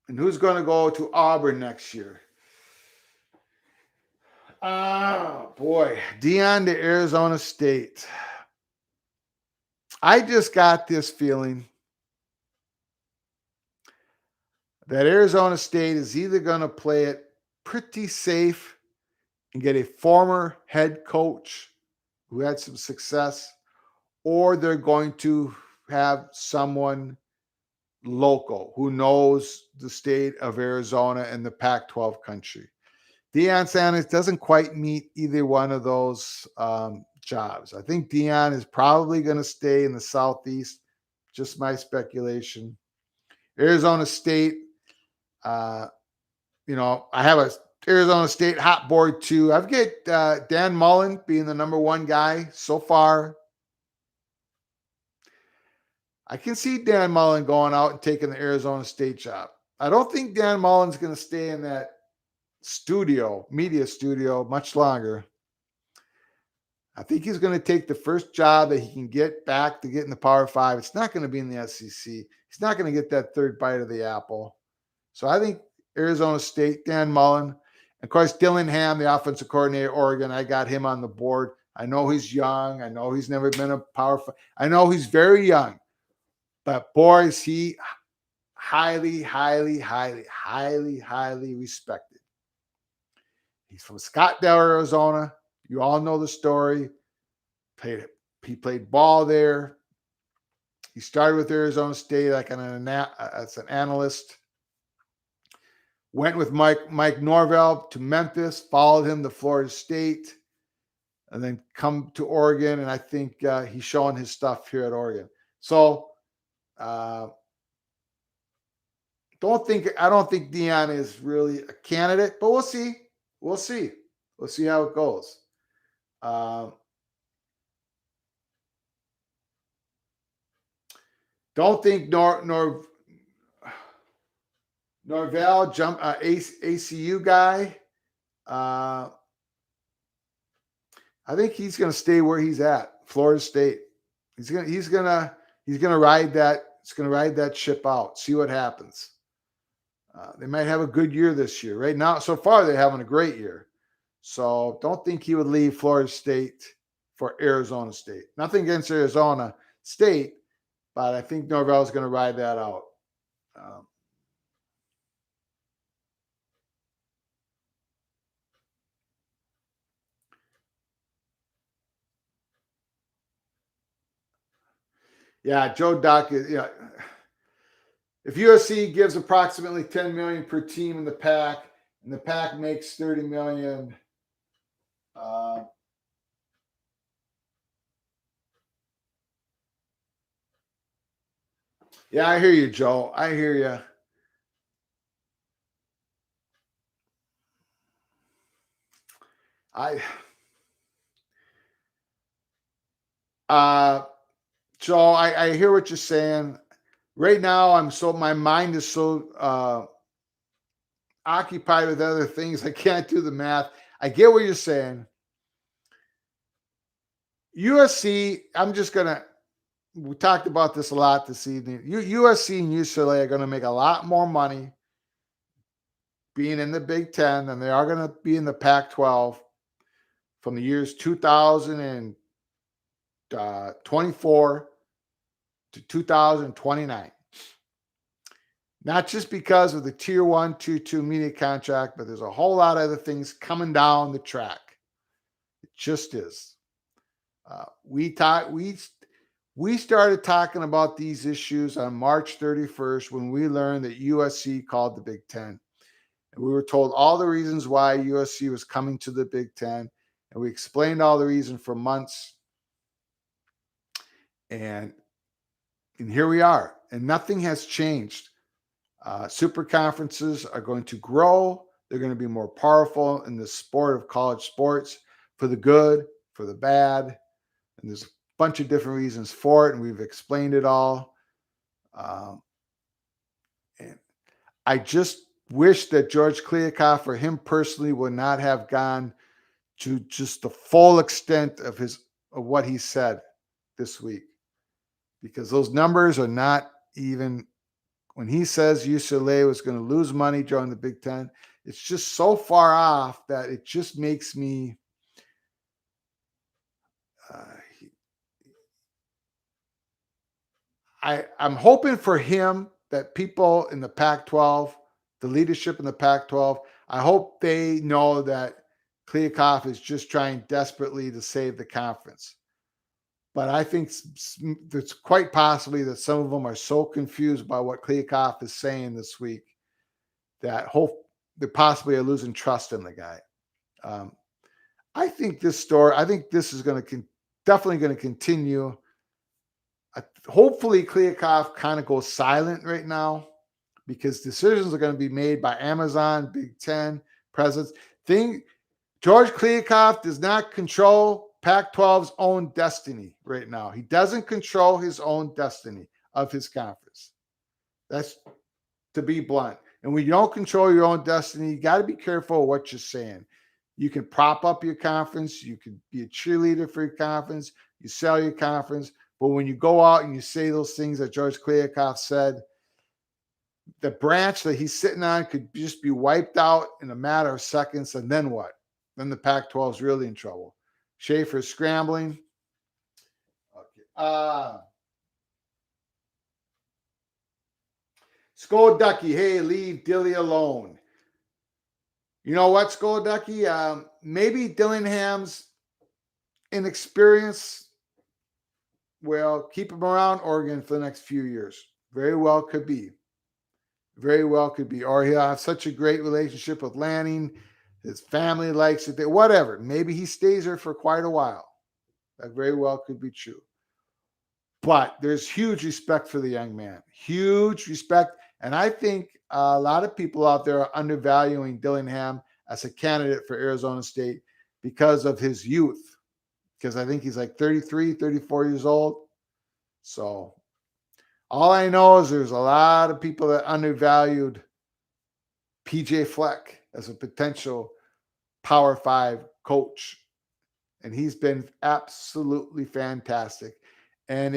And who's going to go to Auburn next year? Boy, Dion to Arizona State. I just got this feeling that Arizona State is either going to play it pretty safe and get a former head coach who had some success, or they're going to have someone local who knows the state of Arizona and the Pac-12 country. Deion Sanders doesn't quite meet either one of those jobs. I think Deion is probably going to stay in the Southeast. Just my speculation. Arizona State, I have a Arizona State hot board too. I've got Dan Mullen being the number one guy so far. I can see Dan Mullen going out and taking the Arizona State job. I don't think Dan Mullen's going to stay in that media studio, much longer. I think he's going to take the first job that he can get back to get in the Power Five. It's not going to be in the SEC. He's not going to get that third bite of the apple. So I think Arizona State, Dan Mullen. Of course, Dillingham, the offensive coordinator at Oregon, I got him on the board. I know he's young. I know he's never been a Power Five. I know he's very young. But boy, is he highly, highly, highly, highly, highly respected. He's from Scottsdale, Arizona. You all know the story. He played ball there. He started with Arizona State as an analyst. Went with Mike Norvell to Memphis, followed him to Florida State, and then come to Oregon. And I think he's showing his stuff here at Oregon. So I don't think Deion is really a candidate, but we'll see. We'll see how it goes. Don't think Norvell jump ACU guy. I think he's going to stay where he's at, Florida State. He's gonna ride that. It's going to ride that ship out. See what happens. They might have a good year this year. Right now, so far, they're having a great year. So don't think he would leave Florida State for Arizona State. Nothing against Arizona State, but I think Norvell is going to ride that out. Yeah, Joe Duck is. If USC gives approximately $10 million per team in the pack, and the Pac makes 30 million. Yeah, I hear you, Joe. I hear you. I uh Joe, I hear what you're saying. Right now, my mind is so occupied with other things. I can't do the math. I get what you're saying. USC, I'm just gonna. We talked about this a lot this evening. USC and UCLA are going to make a lot more money being in the Big Ten than they are going to be in the Pac-12 from the years 2024 to 2029. Not just because of the Tier 1, Tier 2 media contract, but there's a whole lot of other things coming down the track. It just is. We started talking about these issues on March 31st when we learned that USC called the Big Ten. And we were told all the reasons why USC was coming to the Big Ten. And we explained all the reason for months. And here we are. And nothing has changed. Super conferences are going to grow. They're going to be more powerful in the sport of college sports for the good, for the bad. And there's a bunch of different reasons for it. And we've explained it all. And I just wish that George Kliavkoff, for him personally, would not have gone to just the full extent of what he said this week, because those numbers are not even. When he says UCLA was going to lose money during the Big Ten, it's just so far off that it just makes me. I'm hoping for him that people in the Pac-12, the leadership in the Pac-12, I hope they know that Kliavkoff is just trying desperately to save the conference. But I think it's quite possibly that some of them are so confused by what Kliavkoff is saying this week that they possibly are losing trust in the guy. I think this is definitely going to continue. Hopefully Kliavkoff kind of goes silent right now, because decisions are going to be made by Amazon, Big Ten, presidents. George Kliavkoff does not control Pac-12's own destiny right now. He doesn't control his own destiny of his conference. That's to be blunt. And when you don't control your own destiny, you got to be careful of what you're saying. You can prop up your conference. You can be a cheerleader for your conference. You sell your conference. But when you go out and you say those things that George Kliavkoff said, the branch that he's sitting on could just be wiped out in a matter of seconds. And then what? Then the Pac-12 is really in trouble. Schaefer's scrambling. Okay. Skull Ducky, hey, leave Dilly alone. You know what, Skull Ducky? Maybe Dillingham's inexperience will keep him around Oregon for the next few years. Very well could be. Very well could be. Or he'll have such a great relationship with Lanning. His family likes it. Whatever. Maybe he stays there for quite a while. That very well could be true. But there's huge respect for the young man. Huge respect. And I think a lot of people out there are undervaluing Dillingham as a candidate for Arizona State because of his youth. Because I think he's like 33, 34 years old. So all I know is there's a lot of people that undervalued PJ Fleck as a potential Power 5 coach. And he's been absolutely fantastic. And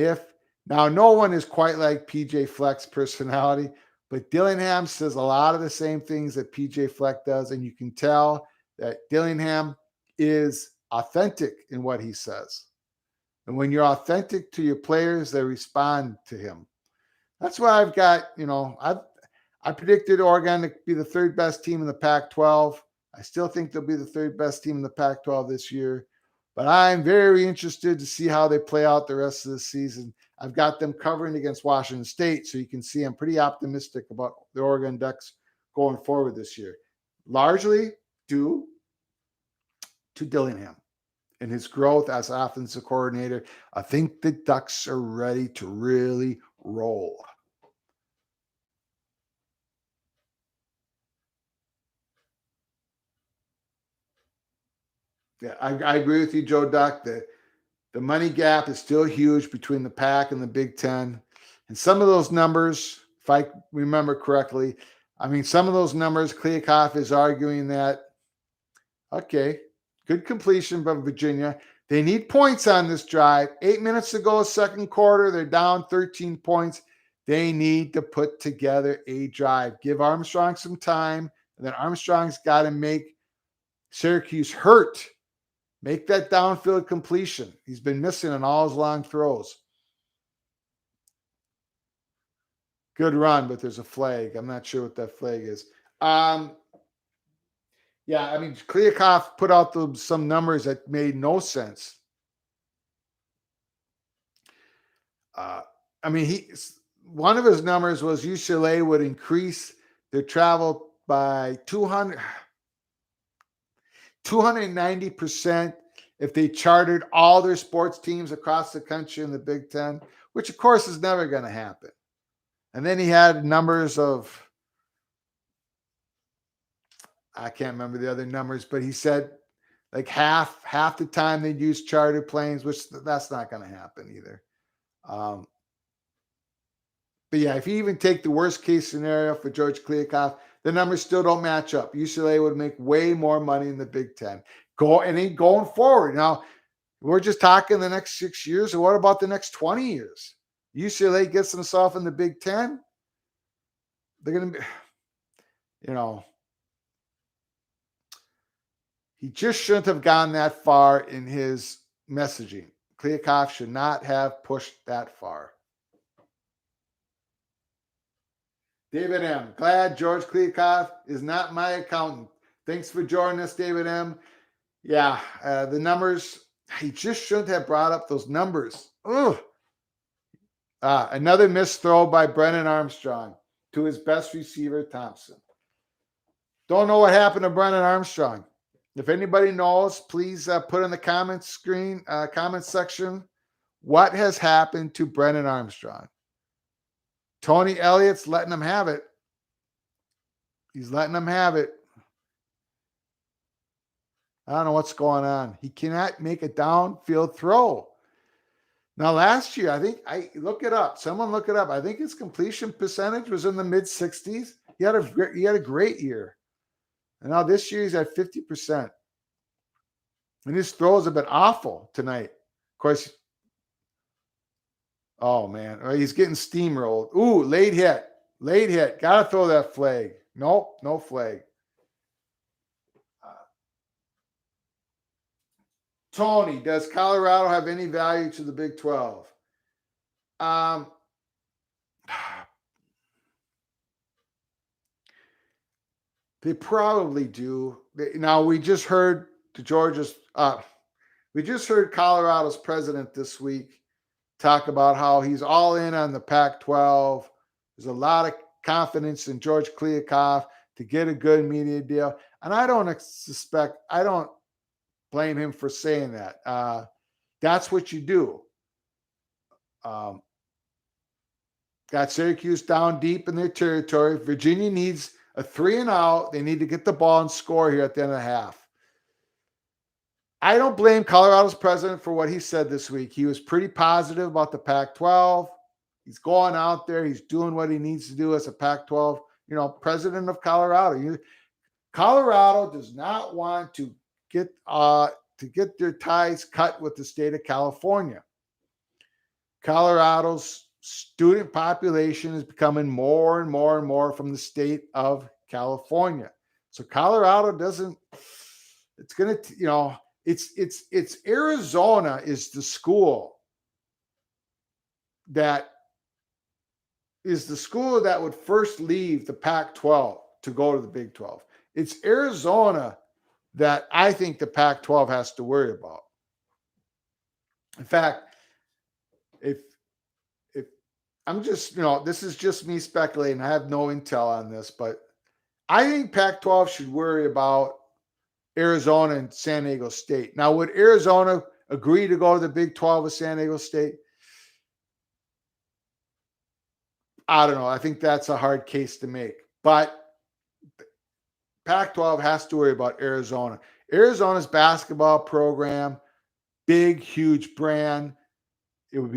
now no one is quite like PJ Fleck's personality, but Dillingham says a lot of the same things that PJ Fleck does. And you can tell that Dillingham is authentic in what he says. And when you're authentic to your players, they respond to him. That's why I've got, I predicted Oregon to be the third best team in the Pac-12. I still think they'll be the third best team in the Pac-12 this year. But I'm very interested to see how they play out the rest of the season. I've got them covering against Washington State, so you can see I'm pretty optimistic about the Oregon Ducks going forward this year. largely due to Dillingham and his growth as offensive coordinator. I think the Ducks are ready to really roll. Yeah, I agree with you, Joe Duck. The money gap is still huge between the Pac and the Big Ten. And some of those numbers, if I remember correctly, I mean, some of those numbers, Kliakoff is arguing that, okay, good completion by Virginia. They need points on this drive. 8 minutes to go, second quarter, they're down 13 points. They need to put together a drive. Give Armstrong some time, and then Armstrong's got to make Syracuse hurt. Make that downfield completion. He's been missing on all his long throws. Good run, but there's a flag. I'm not sure what that flag is. Yeah, I mean, Kliakoff put out some numbers that made no sense. I mean, one of his numbers was UCLA would increase their travel by 290% if they chartered all their sports teams across the country in the Big Ten, which of course is never going to happen. And then he had numbers of, I can't remember the other numbers, but he said like half the time they'd use charter planes, which that's not going to happen either. But yeah, if you even take the worst case scenario for George Kliakoff, the numbers still don't match up. UCLA would make way more money in the Big Ten. Going forward. Now, we're just talking the next 6 years, or what about the next 20 years? UCLA gets themselves in the Big Ten. They're going to be, he just shouldn't have gone that far in his messaging. Kliakoff should not have pushed that far. David M. Glad George Kliakoff is not my accountant. Thanks for joining us, David M. Yeah, the numbers, he just shouldn't have brought up those numbers. Ugh. Another missed throw by Brennan Armstrong to his best receiver, Thompson. Don't know what happened to Brennan Armstrong. If anybody knows, please put in the comment section what has happened to Brennan Armstrong. Tony Elliott's letting him have it. He's letting him have it. I don't know what's going on. He cannot make a downfield throw. Now, last year, look it up. Someone look it up. I think his completion percentage was in the mid 60s. He had a great year. And now this year he's at 50%. And his throws have been awful tonight. Of course, oh man, he's getting steamrolled. Ooh, late hit. Got to throw that flag. Nope, no flag. Tony, does Colorado have any value to the Big 12? They probably do. Now we just heard Colorado's president this week talk about how he's all in on the Pac-12. There's a lot of confidence in George Kliakoff to get a good media deal. And I don't blame him for saying that. That's what you do. Got Syracuse down deep in their territory. Virginia needs a 3-and-out. They need to get the ball and score here at the end of the half. I don't blame Colorado's president for what he said this week. He was pretty positive about the Pac-12. He's going out there. He's doing what he needs to do as a Pac-12, president of Colorado. Colorado does not want to get their ties cut with the state of California. Colorado's student population is becoming more and more and more from the state of California. So Colorado it's going to, it's Arizona is the school that would first leave the Pac-12 to go to the Big 12. It's Arizona that I think the Pac-12 has to worry about. In fact, if I'm just, this is just me speculating. I have no intel on this, but I think Pac-12 should worry about Arizona and San Diego State. Now, would Arizona agree to go to the Big 12 with San Diego State? I don't know. I think that's a hard case to make. But Pac-12 has to worry about Arizona. Arizona's basketball program, big, huge brand. It would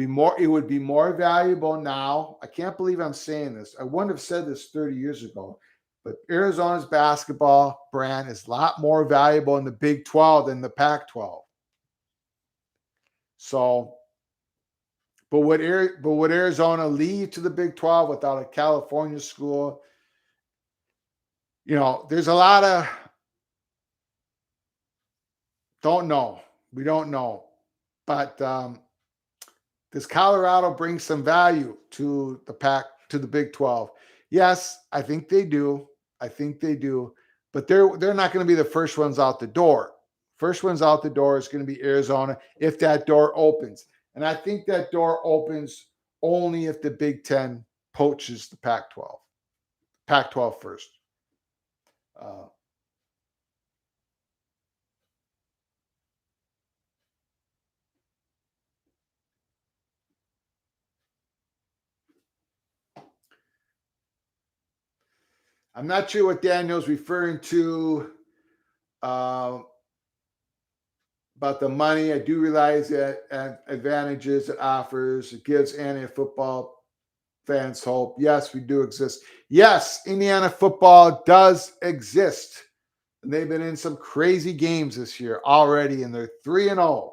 be more valuable now. I can't believe I'm saying this. I wouldn't have said this 30 years ago. But Arizona's basketball brand is a lot more valuable in the Big 12 than the Pac-12. So, but would Arizona leave to the Big 12 without a California school? There's a lot of don't know. We don't know. But does Colorado bring some value to the Big 12? Yes, I think they do. I think they do. But they're not going to be the first ones out the door. First ones out the door is going to be Arizona if that door opens. And I think that door opens only if the Big 10 poaches the Pac-12. Pac-12 first. Uh, I'm not sure what Daniel's referring to uh, about the money. I do realize that advantages it offers. It gives Indiana football fans hope. Yes, we do exist. Yes, Indiana football does exist. And they've been in some crazy games this year already, and they're 3-0.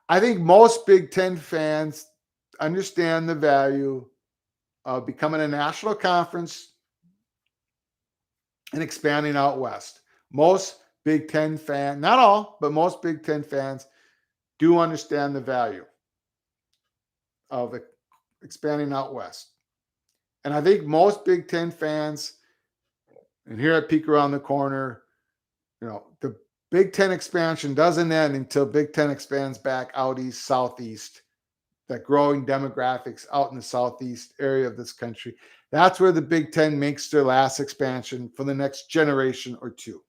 I think most Big Ten fans understand the value of becoming a national conference and expanding out west. Most Big Ten fans, not all, but most Big Ten fans do understand the value of expanding out west. And I think most Big Ten fans, and here at Peek Around the Corner, the Big Ten expansion doesn't end until Big Ten expands back out east, southeast, that growing demographics out in the southeast area of this country. That's where the Big Ten makes their last expansion for the next generation or two.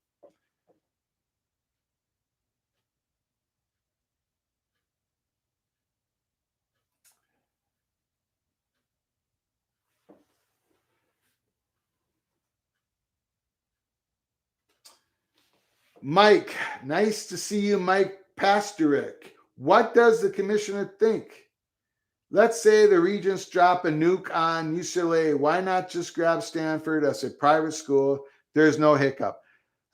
Mike, nice to see you, Mike Pasterik. What does the commissioner think? Let's say the Regents drop a nuke on UCLA. Why not just grab Stanford as a private school? There's no hiccup.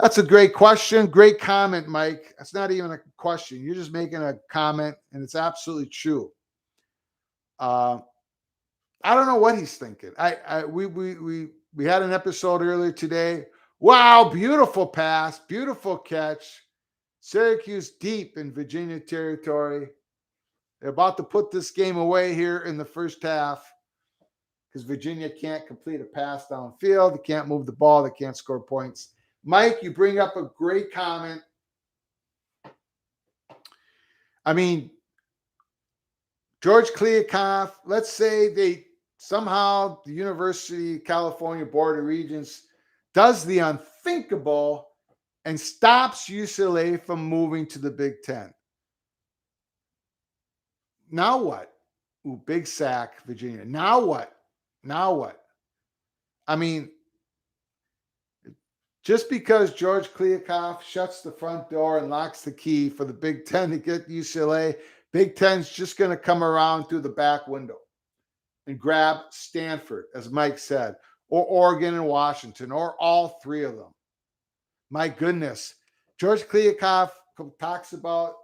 That's a great question. Great comment, Mike. That's not even a question. You're just making a comment, and it's absolutely true. I don't know what he's thinking. We had an episode earlier today. Wow, beautiful pass, beautiful catch. Syracuse deep in Virginia territory. They're about to put this game away here in the first half because Virginia can't complete a pass downfield. They can't move the ball. They can't score points. Mike, you bring up a great comment. I mean, George Kliakoff, let's say the University of California Board of Regents does the unthinkable and stops UCLA from moving to the Big Ten. Now what? Ooh, big sack, Virginia. Now what? Now what? I mean, just because George Kliakoff shuts the front door and locks the key for the Big Ten to get UCLA, Big Ten's just going to come around through the back window and grab Stanford, as Mike said, or Oregon and Washington, or all three of them. My goodness. George Kliakoff talks about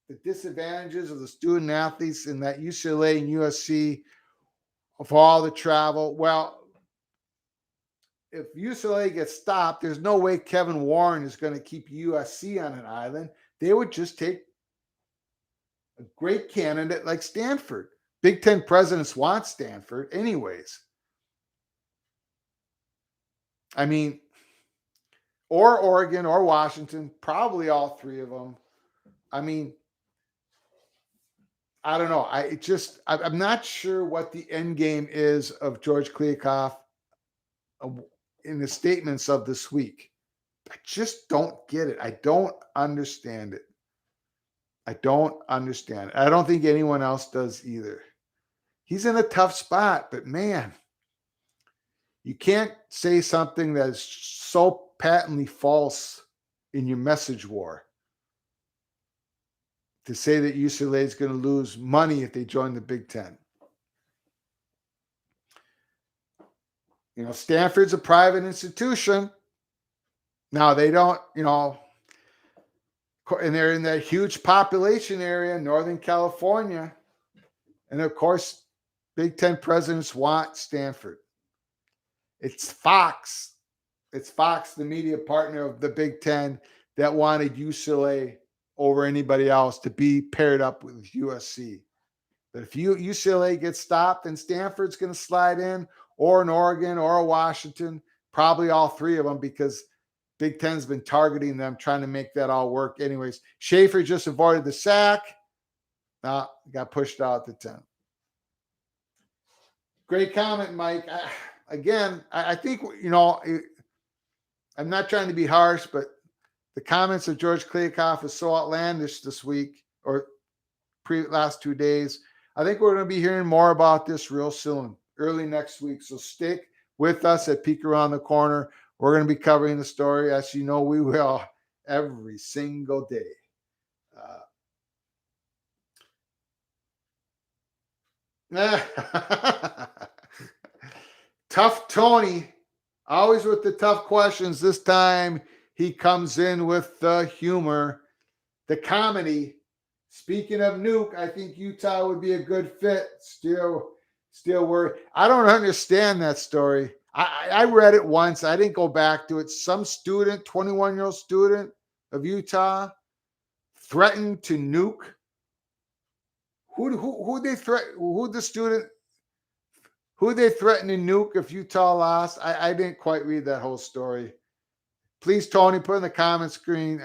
the disadvantages of the student athletes in that UCLA and USC for all the travel. Well, if UCLA gets stopped, there's no way Kevin Warren is going to keep USC on an island. They would just take a great candidate like Stanford. Big Ten presidents want Stanford anyways. I mean, or Oregon or Washington, probably all three of them. I mean, I don't know. I'm not sure what the end game is of George Kliakoff in the statements of this week. I just don't get it. I don't understand it. I don't understand it. I don't think anyone else does either. He's in a tough spot, but man, you can't say something that is so patently false in your message war to say that UCLA is going to lose money if they join the Big Ten. You know, Stanford's a private institution. Now, they don't, and they're in that huge population area in Northern California. And of course, Big Ten presidents want Stanford. It's Fox. It's Fox, the media partner of the Big Ten, that wanted UCLA over anybody else to be paired up with USC. But if UCLA gets stopped, then Stanford's going to slide in, or an Oregon or a Washington, probably all three of them, because Big Ten's been targeting them, trying to make that all work. Anyways, Schaefer just avoided the sack. Got pushed out to 10. Great comment, Mike. I think, I'm not trying to be harsh, but the comments of George Kliakoff is so outlandish this week, or last 2 days. I think we're going to be hearing more about this real soon, early next week. So stick with us at Peek Around the Corner. We're going to be covering the story, as you know we will, every single day. Tough Tony, always with the tough questions. This time he comes in with the humor, the comedy. Speaking of Nuke, I think Utah would be a good fit. Still worried. I don't understand that story. I read it once. I didn't go back to it. Some student, 21-year-old student of Utah, threatened to nuke. Who they threaten? Who the student? Who they threatened to nuke if Utah lost? I didn't quite read that whole story. Please, Tony, put in the comment screen,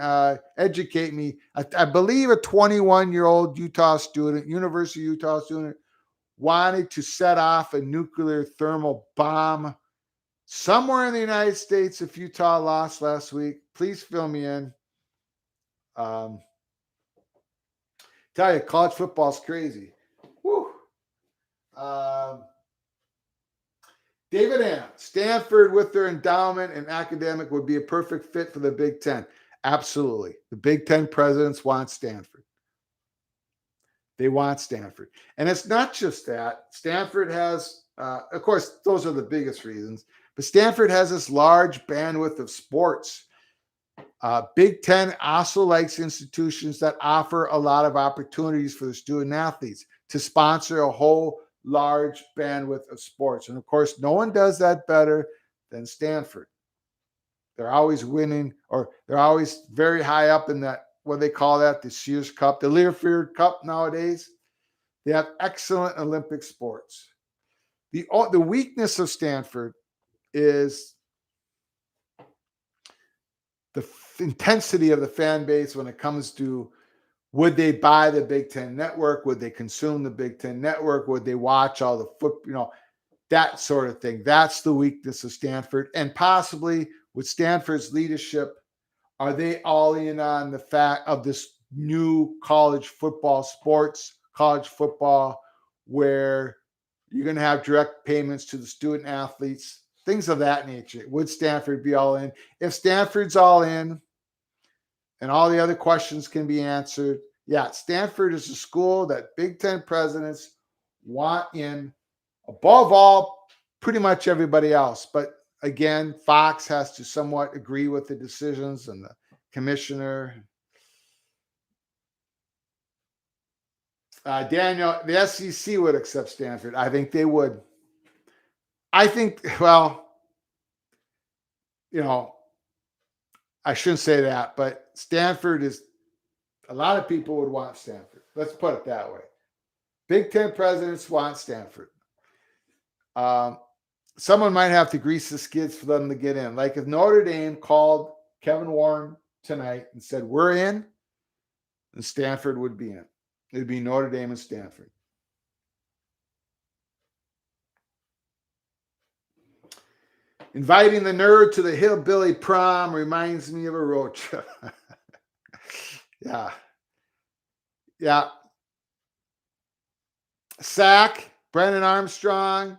educate me. I believe a 21-year-old Utah student, University of Utah student, wanted to set off a nuclear thermal bomb somewhere in the United States if Utah lost last week. Please fill me in. Tell you, college football is crazy. Woo. David Ann, Stanford with their endowment and academic would be a perfect fit for the Big Ten. Absolutely. The Big Ten presidents want Stanford. They want Stanford. And it's not just that. Stanford has, of course, those are the biggest reasons, but Stanford has this large bandwidth of sports. Big Ten also likes institutions that offer a lot of opportunities for the student athletes to sponsor a whole large bandwidth of sports. And of course, no one does that better than Stanford. They're always winning, or they're always very high up in that, what they call that, the Sears Cup, the Learfield Cup nowadays. They have excellent Olympic sports. The weakness of Stanford is the intensity of the fan base when it comes to, would they buy the Big Ten network? Would they consume the Big Ten network? Would they watch all the that sort of thing? That's the weakness of Stanford. And possibly with Stanford's leadership, are they all in on the fact of this new college football where you're going to have direct payments to the student athletes, things of that nature? Would Stanford be all in? If Stanford's all in and all the other questions can be answered, yeah, Stanford is a school that Big Ten presidents want in above all pretty much everybody else. But again, Fox has to somewhat agree with the decisions and the commissioner. Daniel, the SEC would accept Stanford. I think they would. I think, well, I shouldn't say that, but Stanford is, a lot of people would want Stanford. Let's put it that way. Big Ten presidents want Stanford. Someone might have to grease the skids for them to get in. Like if Notre Dame called Kevin Warren tonight and said, we're in, then Stanford would be in. It'd be Notre Dame and Stanford. Inviting the nerd to the hillbilly prom reminds me of a road trip. Yeah. Yeah. Sack, Brennan Armstrong.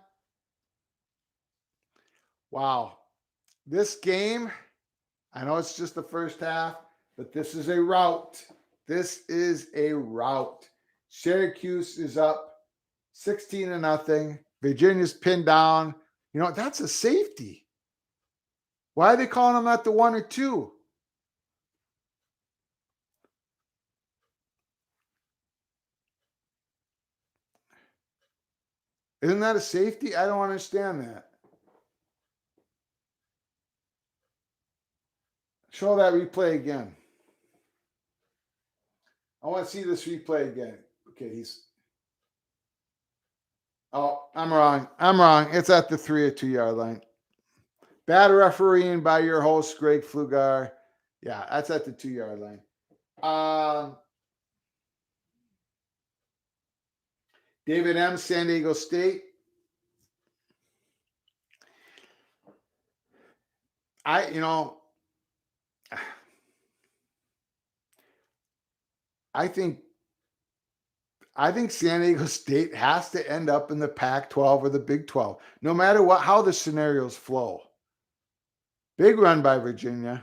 Wow. This game, I know it's just the first half, but this is a rout. This is a rout. Syracuse is up 16-0. Virginia's pinned down. You know, that's a safety. Why are they calling them at the 1 or 2? Isn't that a safety? I don't understand that. Show that replay again. I want to see this replay again. Okay, oh, I'm wrong. It's at the 3 or 2 yard line. Bad refereeing by your host, Greg Flugar. Yeah, that's at the 2 yard line. David M., San Diego State. I think San Diego State has to end up in the Pac-12 or the Big 12, no matter how the scenarios flow. Big run by Virginia.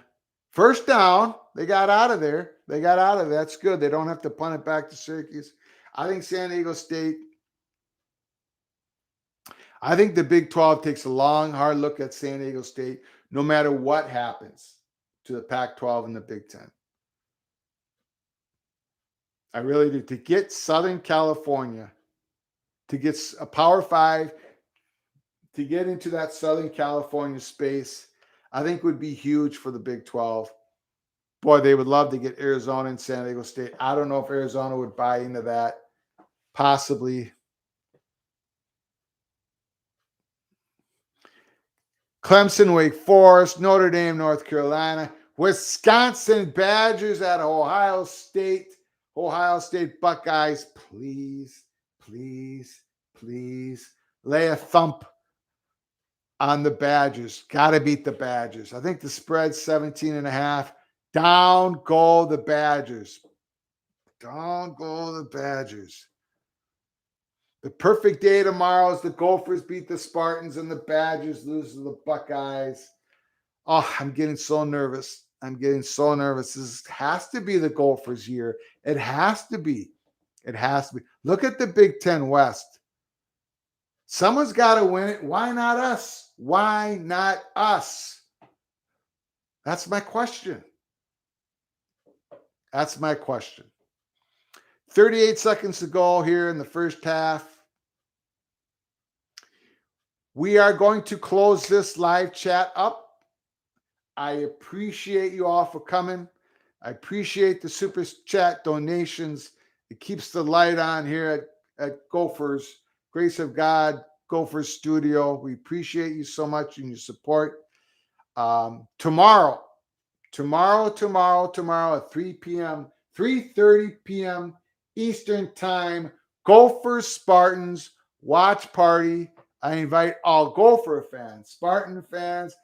First down, they got out of there. That's good. They don't have to punt it back to Syracuse. I think San Diego State. I think the Big 12 takes a long, hard look at San Diego State, no matter what happens to the Pac-12 and the Big 10. I really do. To get Southern California, to get a Power 5, to get into that Southern California space, I think would be huge for the Big 12. Boy, they would love to get Arizona and San Diego State. I don't know if Arizona would buy into that. Possibly. Clemson, Wake Forest, Notre Dame, North Carolina, Wisconsin Badgers at Ohio State. Ohio State Buckeyes, please, please, please lay a thump on the Badgers. Got to beat the Badgers. I think the spread's 17.5. Down go the Badgers. Down go the Badgers. The perfect day tomorrow is the Gophers beat the Spartans and the Badgers lose to the Buckeyes. Oh, I'm getting so nervous. This has to be the Gophers' year. It has to be. Look at the Big Ten West. Someone's got to win it. Why not us? That's my question. 38 seconds to go here in the first half. We are going to close this live chat up. I appreciate you all for coming. I appreciate the super chat donations. It keeps the light on here at Gophers. Grace of God, Gophers Studio. We appreciate you so much and your support. Tomorrow at 3 p.m., 3:30 p.m. Eastern Time, Gophers Spartans watch party. I invite all Gopher fans, Spartan fans,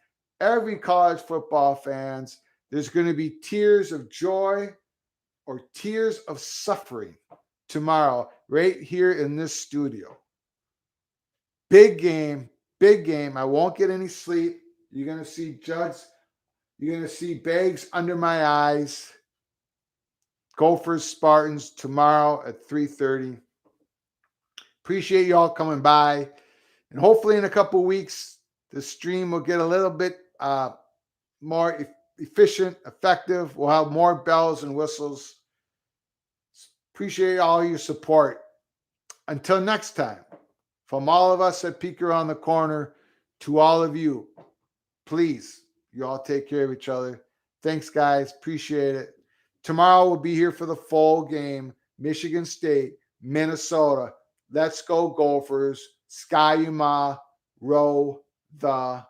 every college football fans. There's going to be tears of joy or tears of suffering tomorrow right here in this studio. Big game. I won't get any sleep. You're going to see bags under my eyes. Gophers Spartans tomorrow at 3:30. Appreciate you all coming by. And hopefully in a couple of weeks, the stream will get a little bit more efficient, effective. We'll have more bells and whistles. Appreciate all your support. Until next time, from all of us at Peek Around the Corner to all of you, please, you all take care of each other. Thanks, guys. Appreciate it. Tomorrow we'll be here for the full game. Michigan State, Minnesota. Let's go Gophers. Ski-U-Mah, row the